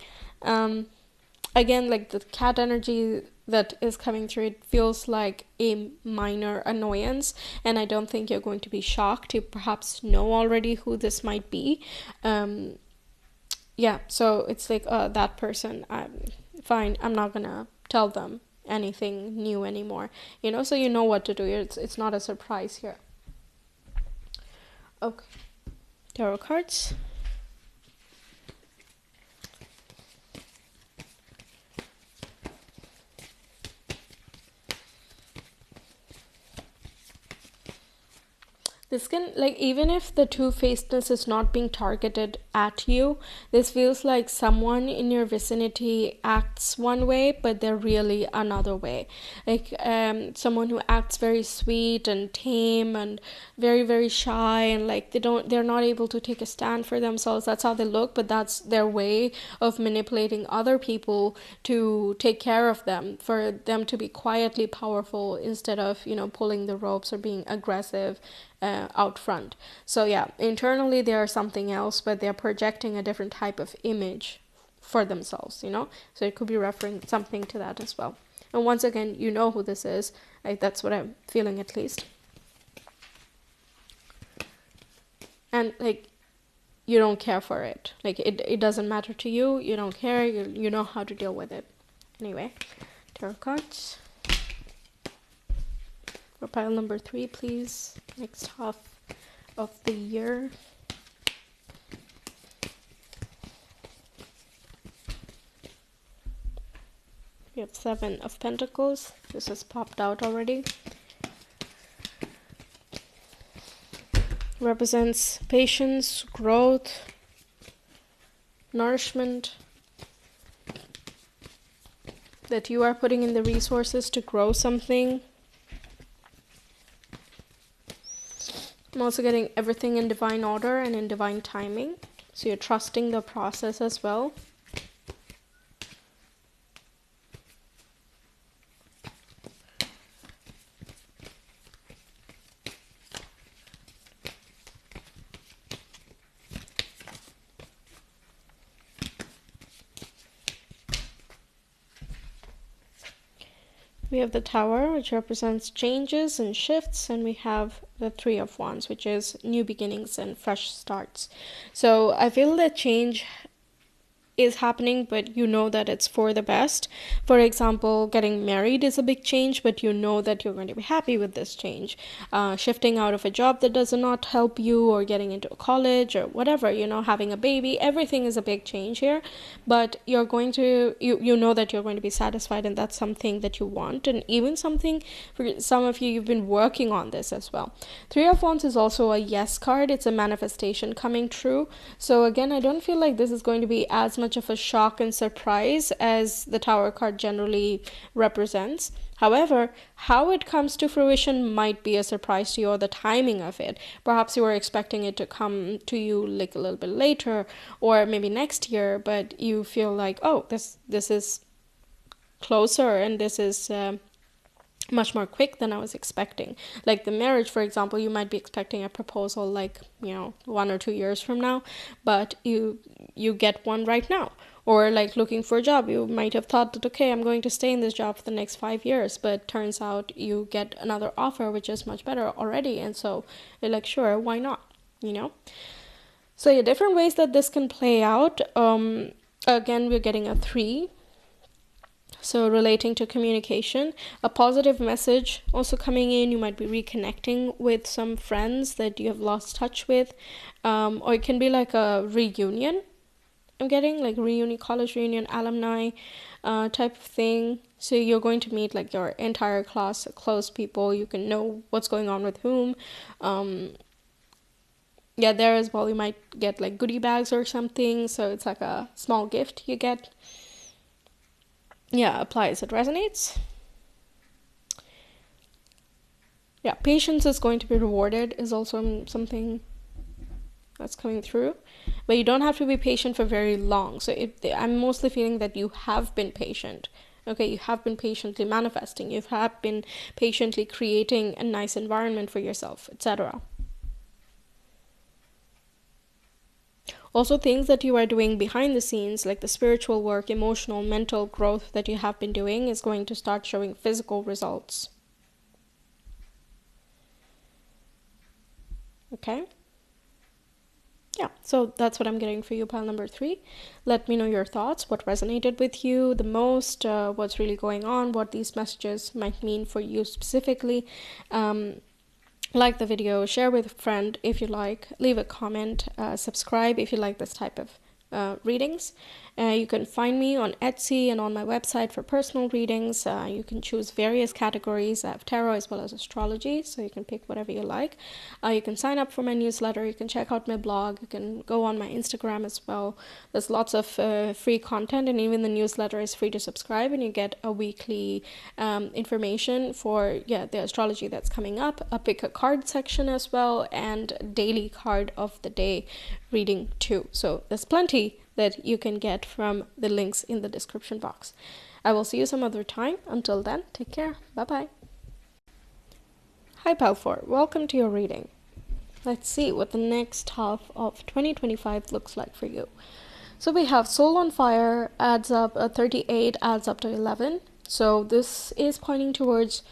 Again, like the cat energy that is coming through, it feels like a minor annoyance, and I don't think you're going to be shocked. You perhaps know already who this might be. So it's like, that person, fine, I'm not gonna tell them anything new anymore, so you know what to do. It's not a surprise here. Okay, tarot cards. This can, like, even if the two-facedness is not being targeted at you, this feels like someone in your vicinity acts one way, but they're really another way. Like, someone who acts very sweet and tame and very, very shy, and like they're not able to take a stand for themselves. That's how they look, but that's their way of manipulating other people to take care of them, for them to be quietly powerful instead of, pulling the ropes or being aggressive out front. So internally they are something else, but they're projecting a different type of image for themselves, so it could be referring something to that as well. And once again, you know who this is. Like, that's what I'm feeling, at least. And like, you don't care for it. Like, it doesn't matter to you. You don't care. You know how to deal with it. Anyway, tarot cards. For pile number 3, please. Next half of the year. We have 7 of Pentacles. This has popped out already. Represents patience, growth, nourishment. That you are putting in the resources to grow something. I'm also getting everything in divine order and in divine timing. So you're trusting the process as well. We have the Tower, which represents changes and shifts, and we have the Three of Wands, which is new beginnings and fresh starts. So I feel that change is happening, but you know that it's for the best. For example, getting married is a big change, but you know that you're going to be happy with this change. Shifting out of a job that does not help you, or getting into a college or whatever, having a baby, everything is a big change here. But you're going to, you know that you're going to be satisfied, and that's something that you want. And even something, for some of you, you've been working on this as well. Three of Wands is also a yes card. It's a manifestation coming true. So again, I don't feel like this is going to be as much of a shock and surprise as the Tower card generally represents. However, how it comes to fruition might be a surprise to you, or the timing of it. Perhaps you were expecting it to come to you like a little bit later, or maybe next year, but you feel like, oh, this is closer, and this is much more quick than I was expecting. Like the marriage, for example, you might be expecting a proposal like 1 or 2 years from now, but you get one right now. Or like looking for a job, you might have thought that, okay, I'm going to stay in this job for the next 5 years, but turns out you get another offer which is much better already, and so you're like, sure, why not? So yeah, different ways that this can play out. Again, we're getting a 3. So relating to communication, a positive message also coming in. You might be reconnecting with some friends that you have lost touch with, or it can be like a reunion. I'm getting like reunion, college reunion, alumni type of thing. So you're going to meet like your entire class, close people. You can know what's going on with whom. There as well, you might get like goodie bags or something. So it's like a small gift you get. Applies. It resonates. Patience is going to be rewarded is also something that's coming through. But you don't have to be patient for very long. So I'm mostly feeling that you have been patient. Okay, you have been patiently manifesting. You have been patiently creating a nice environment for yourself, etc. Also, things that you are doing behind the scenes, like the spiritual work, emotional, mental growth that you have been doing, is going to start showing physical results. Okay? So that's what I'm getting for you, pile number 3. Let me know your thoughts, what resonated with you the most, what's really going on, what these messages might mean for you specifically. Like the video, share with a friend if you like, leave a comment, subscribe if you like this type of readings. You can find me on Etsy and on my website for personal readings. You can choose various categories. I have tarot as well as astrology, so you can pick whatever you like. You can sign up for my newsletter. You can check out my blog. You can go on my Instagram as well. There's lots of free content, and even the newsletter is free to subscribe, and you get a weekly information for the astrology that's coming up, a pick a card section as well, and daily card of the day reading too. So there's plenty that you can get from the links in the description box. I will see you some other time. Until then, take care. Bye-bye. Hi, Pal4. Welcome to your reading. Let's see what the next half of 2025 looks like for you. So we have Soul on Fire adds up 38, adds up to 11. So this is pointing towards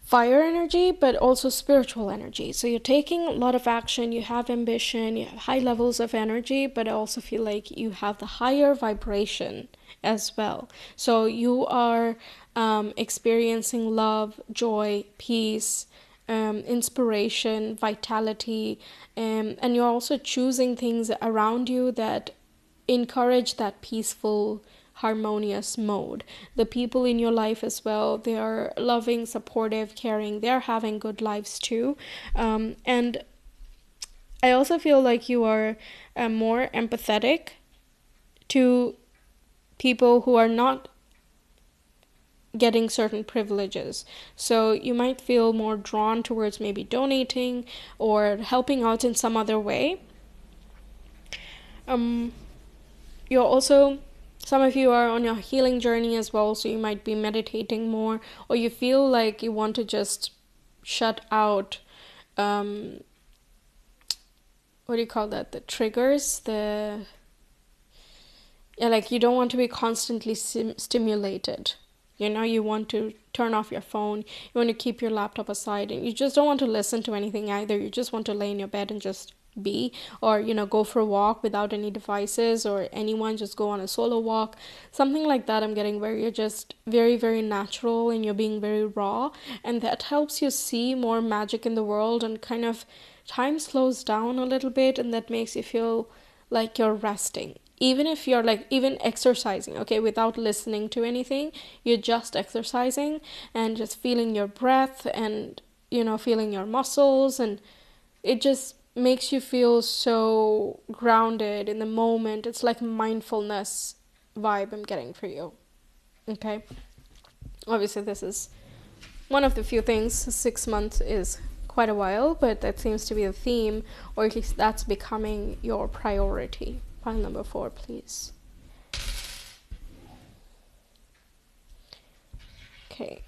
fire energy, but also spiritual energy. So you're taking a lot of action, you have ambition, you have high levels of energy, but I also feel like you have the higher vibration as well. So you are experiencing love, joy, peace, inspiration, vitality, and you're also choosing things around you that encourage that peaceful, harmonious mode. The people in your life as well, they are loving, supportive, caring. They're having good lives too. And I also feel like you are more empathetic to people who are not getting certain privileges. So you might feel more drawn towards maybe donating or helping out in some other way. You're also, some of you are on your healing journey as well, so you might be meditating more, or you feel like you want to just shut out, what do you call that, the triggers, like you don't want to be constantly stimulated. You want to turn off your phone, you want to keep your laptop aside, and you just don't want to listen to anything either. You just want to lay in your bed and just be, or go for a walk without any devices or anyone, just go on a solo walk, something like that. I'm getting where you're just very, very natural and you're being very raw, and that helps you see more magic in the world, and kind of time slows down a little bit, and that makes you feel like you're resting. Even if you're like even exercising, okay, without listening to anything, you're just exercising and just feeling your breath and feeling your muscles, and it just makes you feel so grounded in the moment. It's like mindfulness vibe I'm getting for you. Okay. Obviously, this is one of the few things. 6 months is quite a while, but that seems to be the theme, or at least that's becoming your priority. Pile number 4, please. Okay.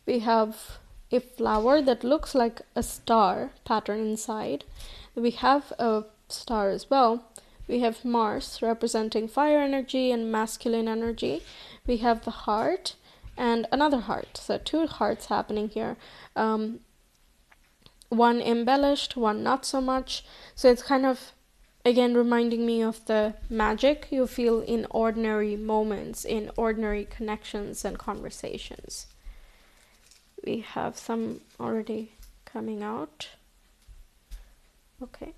We have a flower that looks like a star pattern inside. We have a star as well. We have Mars representing fire energy and masculine energy. We have the heart and another heart. So 2 hearts happening here. One embellished, one not so much. So it's kind of, again, reminding me of the magic you feel in ordinary moments, in ordinary connections and conversations. We have some already coming out. Okay.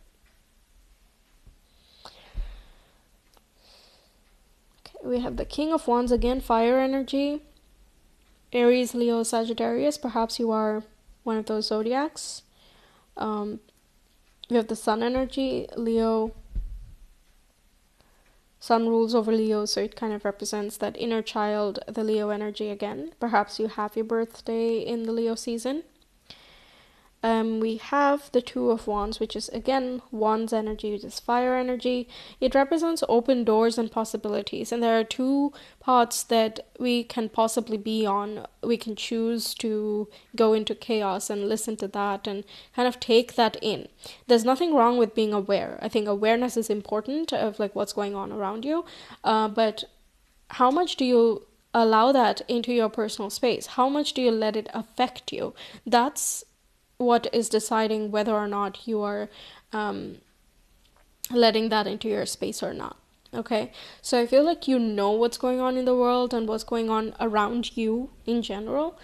We have the King of Wands again, fire energy. Aries, Leo, Sagittarius. Perhaps you are one of those zodiacs. We have the Sun energy, Leo. Sun rules over Leo, so it kind of represents that inner child, the Leo energy again. Perhaps you have your birthday in the Leo season. We have the Two of Wands, which is again Wands energy, which is fire energy. It represents open doors and possibilities, and there are 2 paths that we can possibly be on. We can choose to go into chaos and listen to that and kind of take that in. There's nothing wrong with being aware. I think awareness is important of like what's going on around you, but how much do you allow that into your personal space? How much do you let it affect you? That's what is deciding whether or not you are letting that into your space or not. Okay, so I feel like what's going on in the world and what's going on around you in general.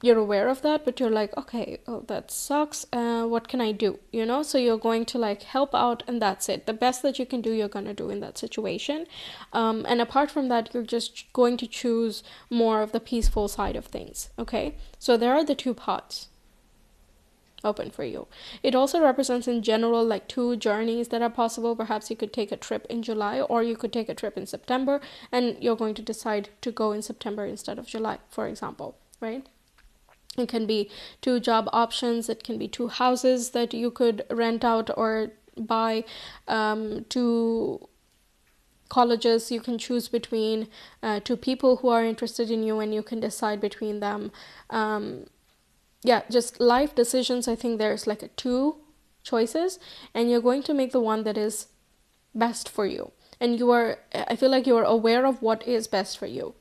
You're aware of that, but you're like, okay, oh, that sucks. What can I do? So you're going to like help out, and that's it. The best that you can do, you're going to do in that situation. And apart from that, you're just going to choose more of the peaceful side of things. Okay, so there are the 2 paths open for you. It also represents in general like 2 journeys that are possible. Perhaps you could take a trip in July, or you could take a trip in September, and you're going to decide to go in September instead of July, for example, right? It can be 2 job options. It can be 2 houses that you could rent out or buy, 2 colleges you can choose between, 2 people who are interested in you, and you can decide between them. Just life decisions. I think there's like 2 choices, and you're going to make the one that is best for you. And I feel like you are aware of what is best for you.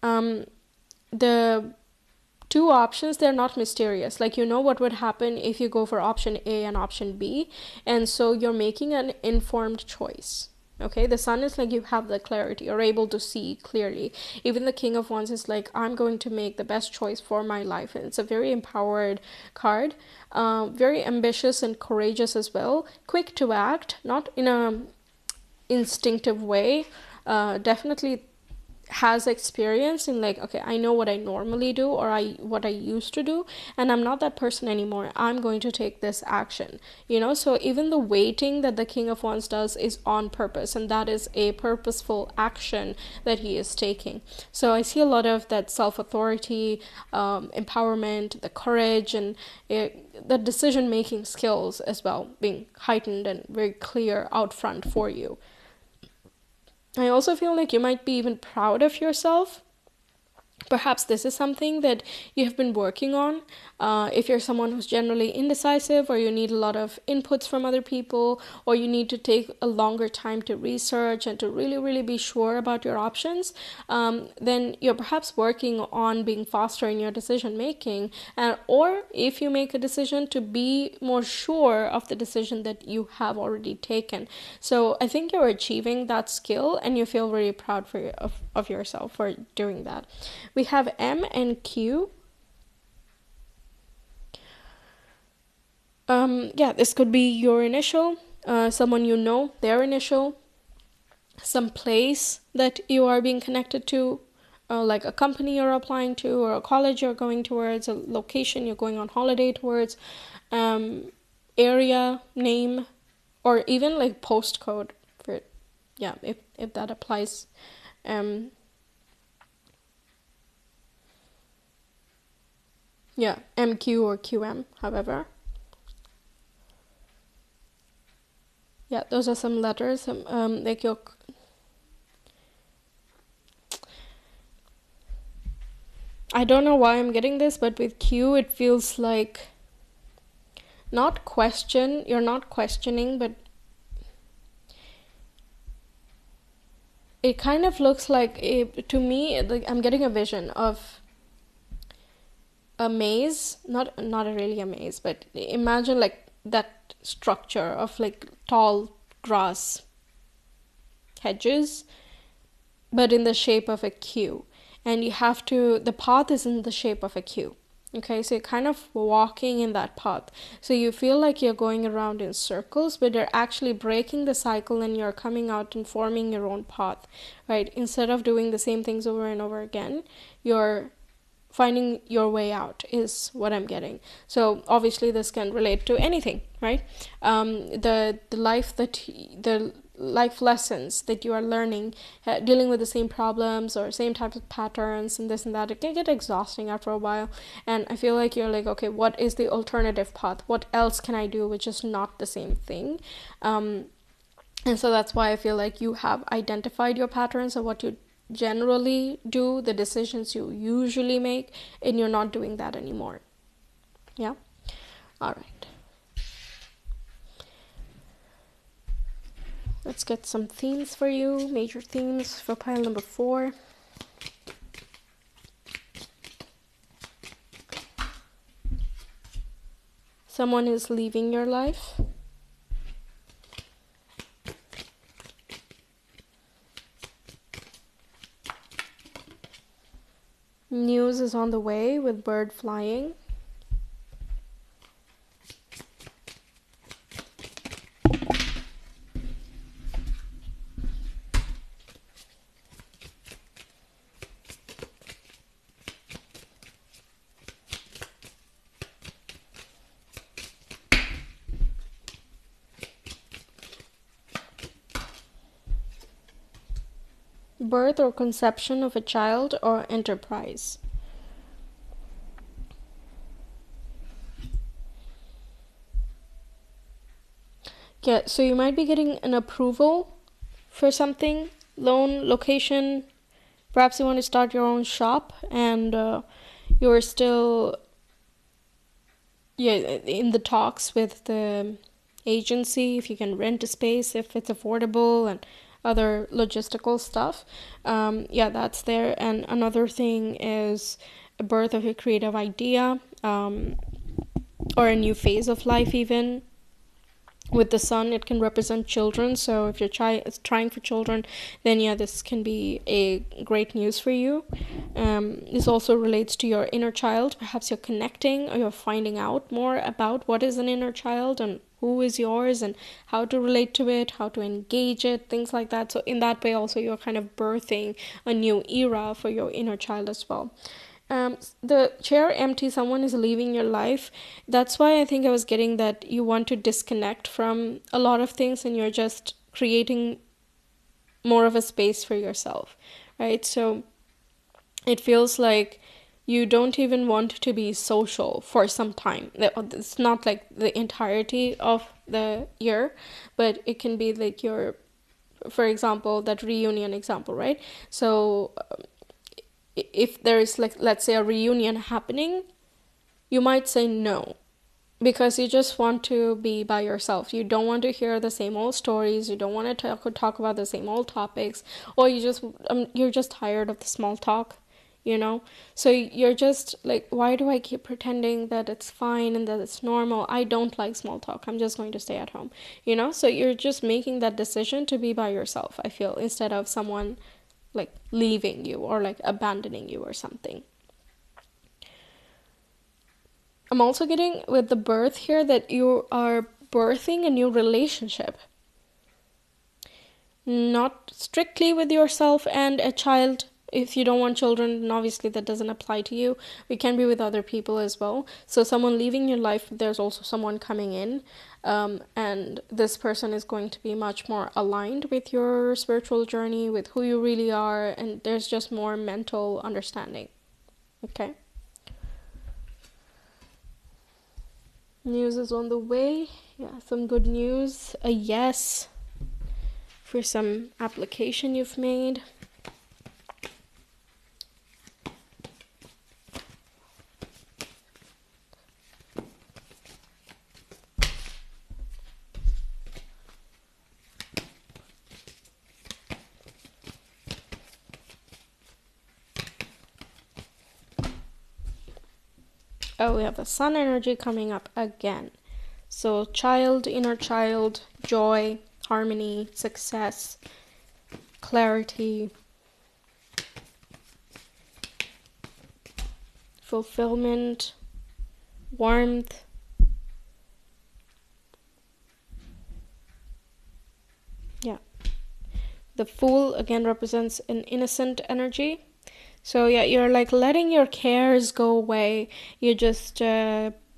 The 2 options, they're not mysterious. Like, what would happen if you go for option A and option B, and so you're making an informed choice. Okay, the Sun is like you have the clarity, you're able to see clearly. Even the King of Wands is like, I'm going to make the best choice for my life. And it's a very empowered card, very ambitious and courageous as well, quick to act, not in a instinctive way, definitely has experience in like, okay, I know what I normally do, or what I used to do, and I'm not that person anymore. I'm going to take this action, so even the waiting that the King of Wands does is on purpose, and that is a purposeful action that he is taking. So I see a lot of that self-authority, empowerment, the courage, and the decision-making skills as well being heightened and very clear out front for you. I also feel like you might be even proud of yourself Perhaps this is something that you have been working on. If you're someone who's generally indecisive, or you need a lot of inputs from other people, or you need to take a longer time to research and to really, really be sure about your options, then you're perhaps working on being faster in your decision making. Or if you make a decision, to be more sure of the decision that you have already taken. So I think you're achieving that skill, and you feel very proud of yourself for doing that. We have M and Q. This could be your initial, someone you know, their initial, some place that you are being connected to, like a company you're applying to, or a college you're going towards, a location you're going on holiday towards, area, name, or even like postcode for it. Yeah, if that applies. MQ or QM, however. Yeah, those are some letters. Like your. I don't know why I'm getting this, but with Q, it feels like not question. You're not questioning, but it kind of looks like to me. Like I'm getting a vision of a maze, not really a maze, but imagine like that structure of like tall grass hedges, but in the shape of a Q. And the path is in the shape of a Q. Okay, so you're kind of walking in that path. So you feel like you're going around in circles, but you're actually breaking the cycle, and you're coming out and forming your own path, right? Instead of doing the same things over and over again, you're finding your way out, is what I'm getting. So obviously this can relate to anything, right? The life lessons that you are learning, dealing with the same problems or same types of patterns and this and that, it can get exhausting after a while. And I feel like you're like, okay, what is the alternative path? What else can I do which is not the same thing? And so that's why I feel like you have identified your patterns of what you generally do, the decisions you usually make, and you're not doing that anymore. Yeah? All right. Let's get some themes for you, major themes for pile number 4. Someone is leaving your life. News is on the way with bird flying. Birth or conception of a child or enterprise. Yeah, so you might be getting an approval for something, loan, location. Perhaps you want to start your own shop, and you're still in the talks with the agency, if you can rent a space, if it's affordable, and other logistical stuff. That's there. And another thing is a birth of a creative idea, or a new phase of life. Even with the sun, it can represent children. So if you're trying for children, then this can be a great news for you. This also relates to your inner child. Perhaps you're connecting, or you're finding out more about what is an inner child and who is yours and how to relate to it, how to engage it, things like that. So in that way also, you're kind of birthing a new era for your inner child as well. The chair empty, someone is leaving your life. That's why I think I was getting that you want to disconnect from a lot of things, and you're just creating more of a space for yourself, right? So it feels like you don't even want to be social for some time. It's not like the entirety of the year, but it can be like for example, that reunion example, right? So if there is, like, let's say a reunion happening, you might say no, because you just want to be by yourself. You don't want to hear the same old stories. You don't want to talk about the same old topics, or you're just tired of the small talk, so you're just like, why do I keep pretending that it's fine and that it's normal? I don't like small talk. I'm just going to stay at home, so you're just making that decision to be by yourself, I feel, instead of someone like leaving you or like abandoning you or something. I'm also getting with the birth here that you are birthing a new relationship. Not strictly with yourself and a child. If you don't want children, then obviously that doesn't apply to you. We can be with other people as well. So someone leaving your life, there's also someone coming in. And this person is going to be much more aligned with your spiritual journey, with who you really are. And there's just more mental understanding. Okay? News is on the way. Yeah, some good news. A yes for some application you've made. Oh, we have the sun energy coming up again. So child, inner child, joy, harmony, success, clarity, fulfillment, warmth. Yeah. The Fool again represents an innocent energy. So yeah, you're like letting your cares go away. You're just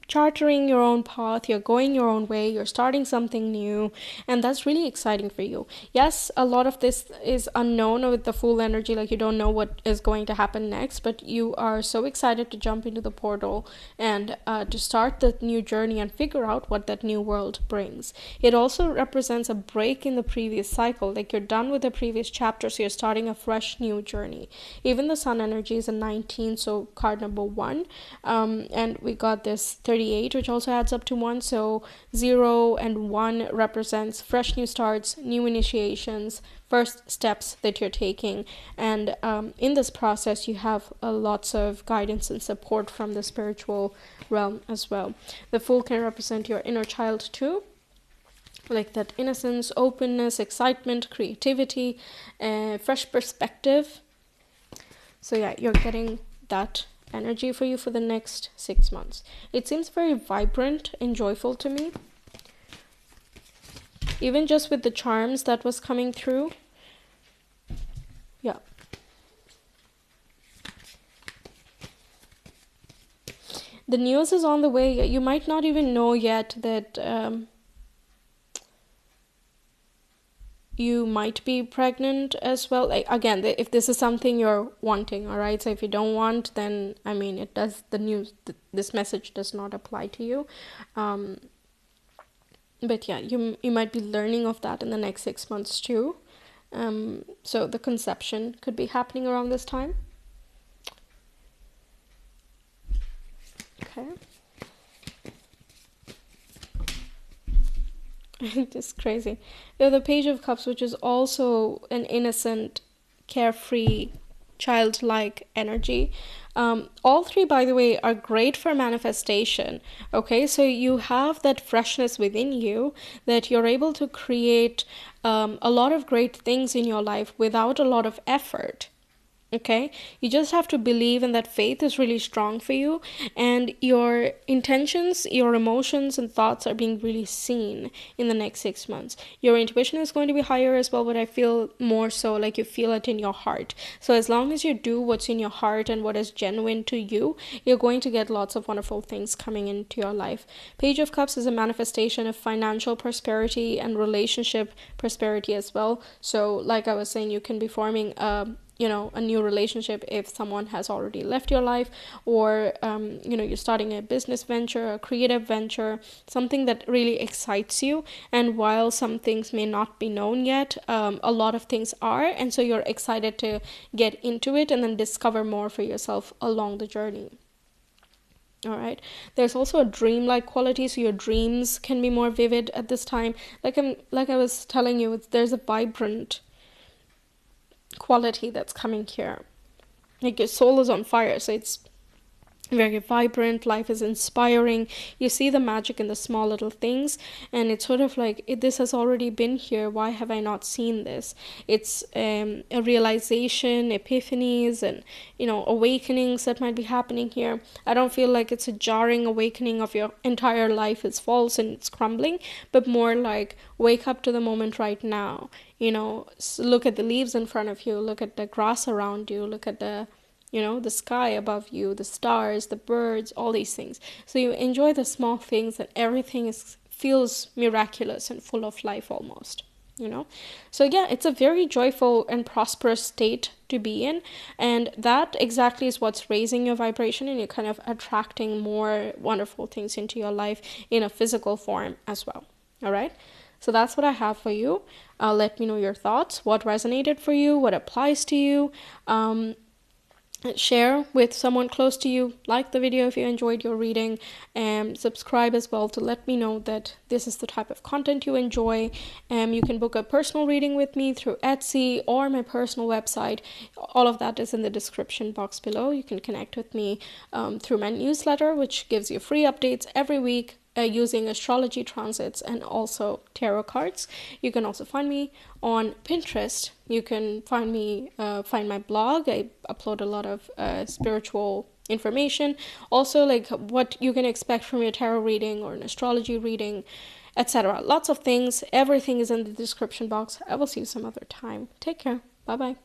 chartering your own path. You're going your own way. You're starting something new. And that's really exciting for you. Yes, a lot of this is unknown with the Fool energy. Like, you don't know what is going to happen next. But you are so excited to jump into the portal and to start the new journey and figure out what that new world brings. It also represents a break in the previous cycle. Like, you're done with the previous chapter, so you're starting a fresh new journey. Even the Sun energy is a 19, so card number 1. And we got this 38, which also adds up to 1. So 0 and 1 represents fresh new starts, new initiations, first steps that you're taking. And in this process, you have lots of guidance and support from the spiritual realm as well. The Fool can represent your inner child too, like that innocence, openness, excitement, creativity, fresh perspective. So yeah, you're getting that energy for you for the next 6 months. It seems very vibrant and joyful to me. Even just with the charms that was coming through. Yeah. The news is on the way. You might not even know yet that you might be pregnant as well. Like, again, if this is something you're wanting, all right? So if you don't want, then I mean, it does, the news, this message does not apply to you. But yeah, you might be learning of that in the next 6 months too. So the conception could be happening around this time. Okay. Just crazy. You have the Page of Cups, which is also an innocent, carefree, childlike energy. All three, by the way, are great for manifestation. Okay, so you have that freshness within you that you're able to create a lot of great things in your life without a lot of effort. Okay, you just have to believe, and that faith is really strong for you, and your intentions, your emotions and thoughts are being really seen in the next 6 months. Your intuition is going to be higher as well, but I feel more so like you feel it in your heart. So as long as you do what's in your heart and what is genuine to you, you're going to get lots of wonderful things coming into your life. Page of Cups is a manifestation of financial prosperity and relationship prosperity as well. So like I was saying, you can be forming a a new relationship if someone has already left your life, or you're starting a business venture, a creative venture, something that really excites you. And while some things may not be known yet, a lot of things are, and so you're excited to get into it and then discover more for yourself along the journey. All right. There's also a dreamlike quality, so your dreams can be more vivid at this time. Like I was telling you, there's a vibrant quality that's coming here. Like your soul is on fire, so it's very vibrant, life is inspiring. You see the magic in the small little things, and it's sort of like, this has already been here, why have I not seen this? It's a realization, epiphanies, and awakenings that might be happening here. I don't feel like it's a jarring awakening of your entire life is false and it's crumbling, but more like, wake up to the moment right now. Look at the leaves in front of you, look at the grass around you, look at the sky above you, the stars, the birds, all these things. So you enjoy the small things, and everything feels miraculous and full of life almost, So yeah, it's a very joyful and prosperous state to be in. And that exactly is what's raising your vibration, and you're kind of attracting more wonderful things into your life in a physical form as well. All right. So that's what I have for you. Let me know your thoughts, what resonated for you, what applies to you. Share with someone close to you, like the video if you enjoyed your reading, and subscribe as well to let me know that this is the type of content you enjoy. You can book a personal reading with me through Etsy or my personal website. All of that is in the description box below. You can connect with me through my newsletter, which gives you free updates every week using astrology transits and also tarot cards. You can also find me on Pinterest. You can find my blog. I upload a lot of spiritual information. Also, like what you can expect from your tarot reading or an astrology reading, etc. Lots of things. Everything is in the description box. I will see you some other time. Take care. Bye-bye.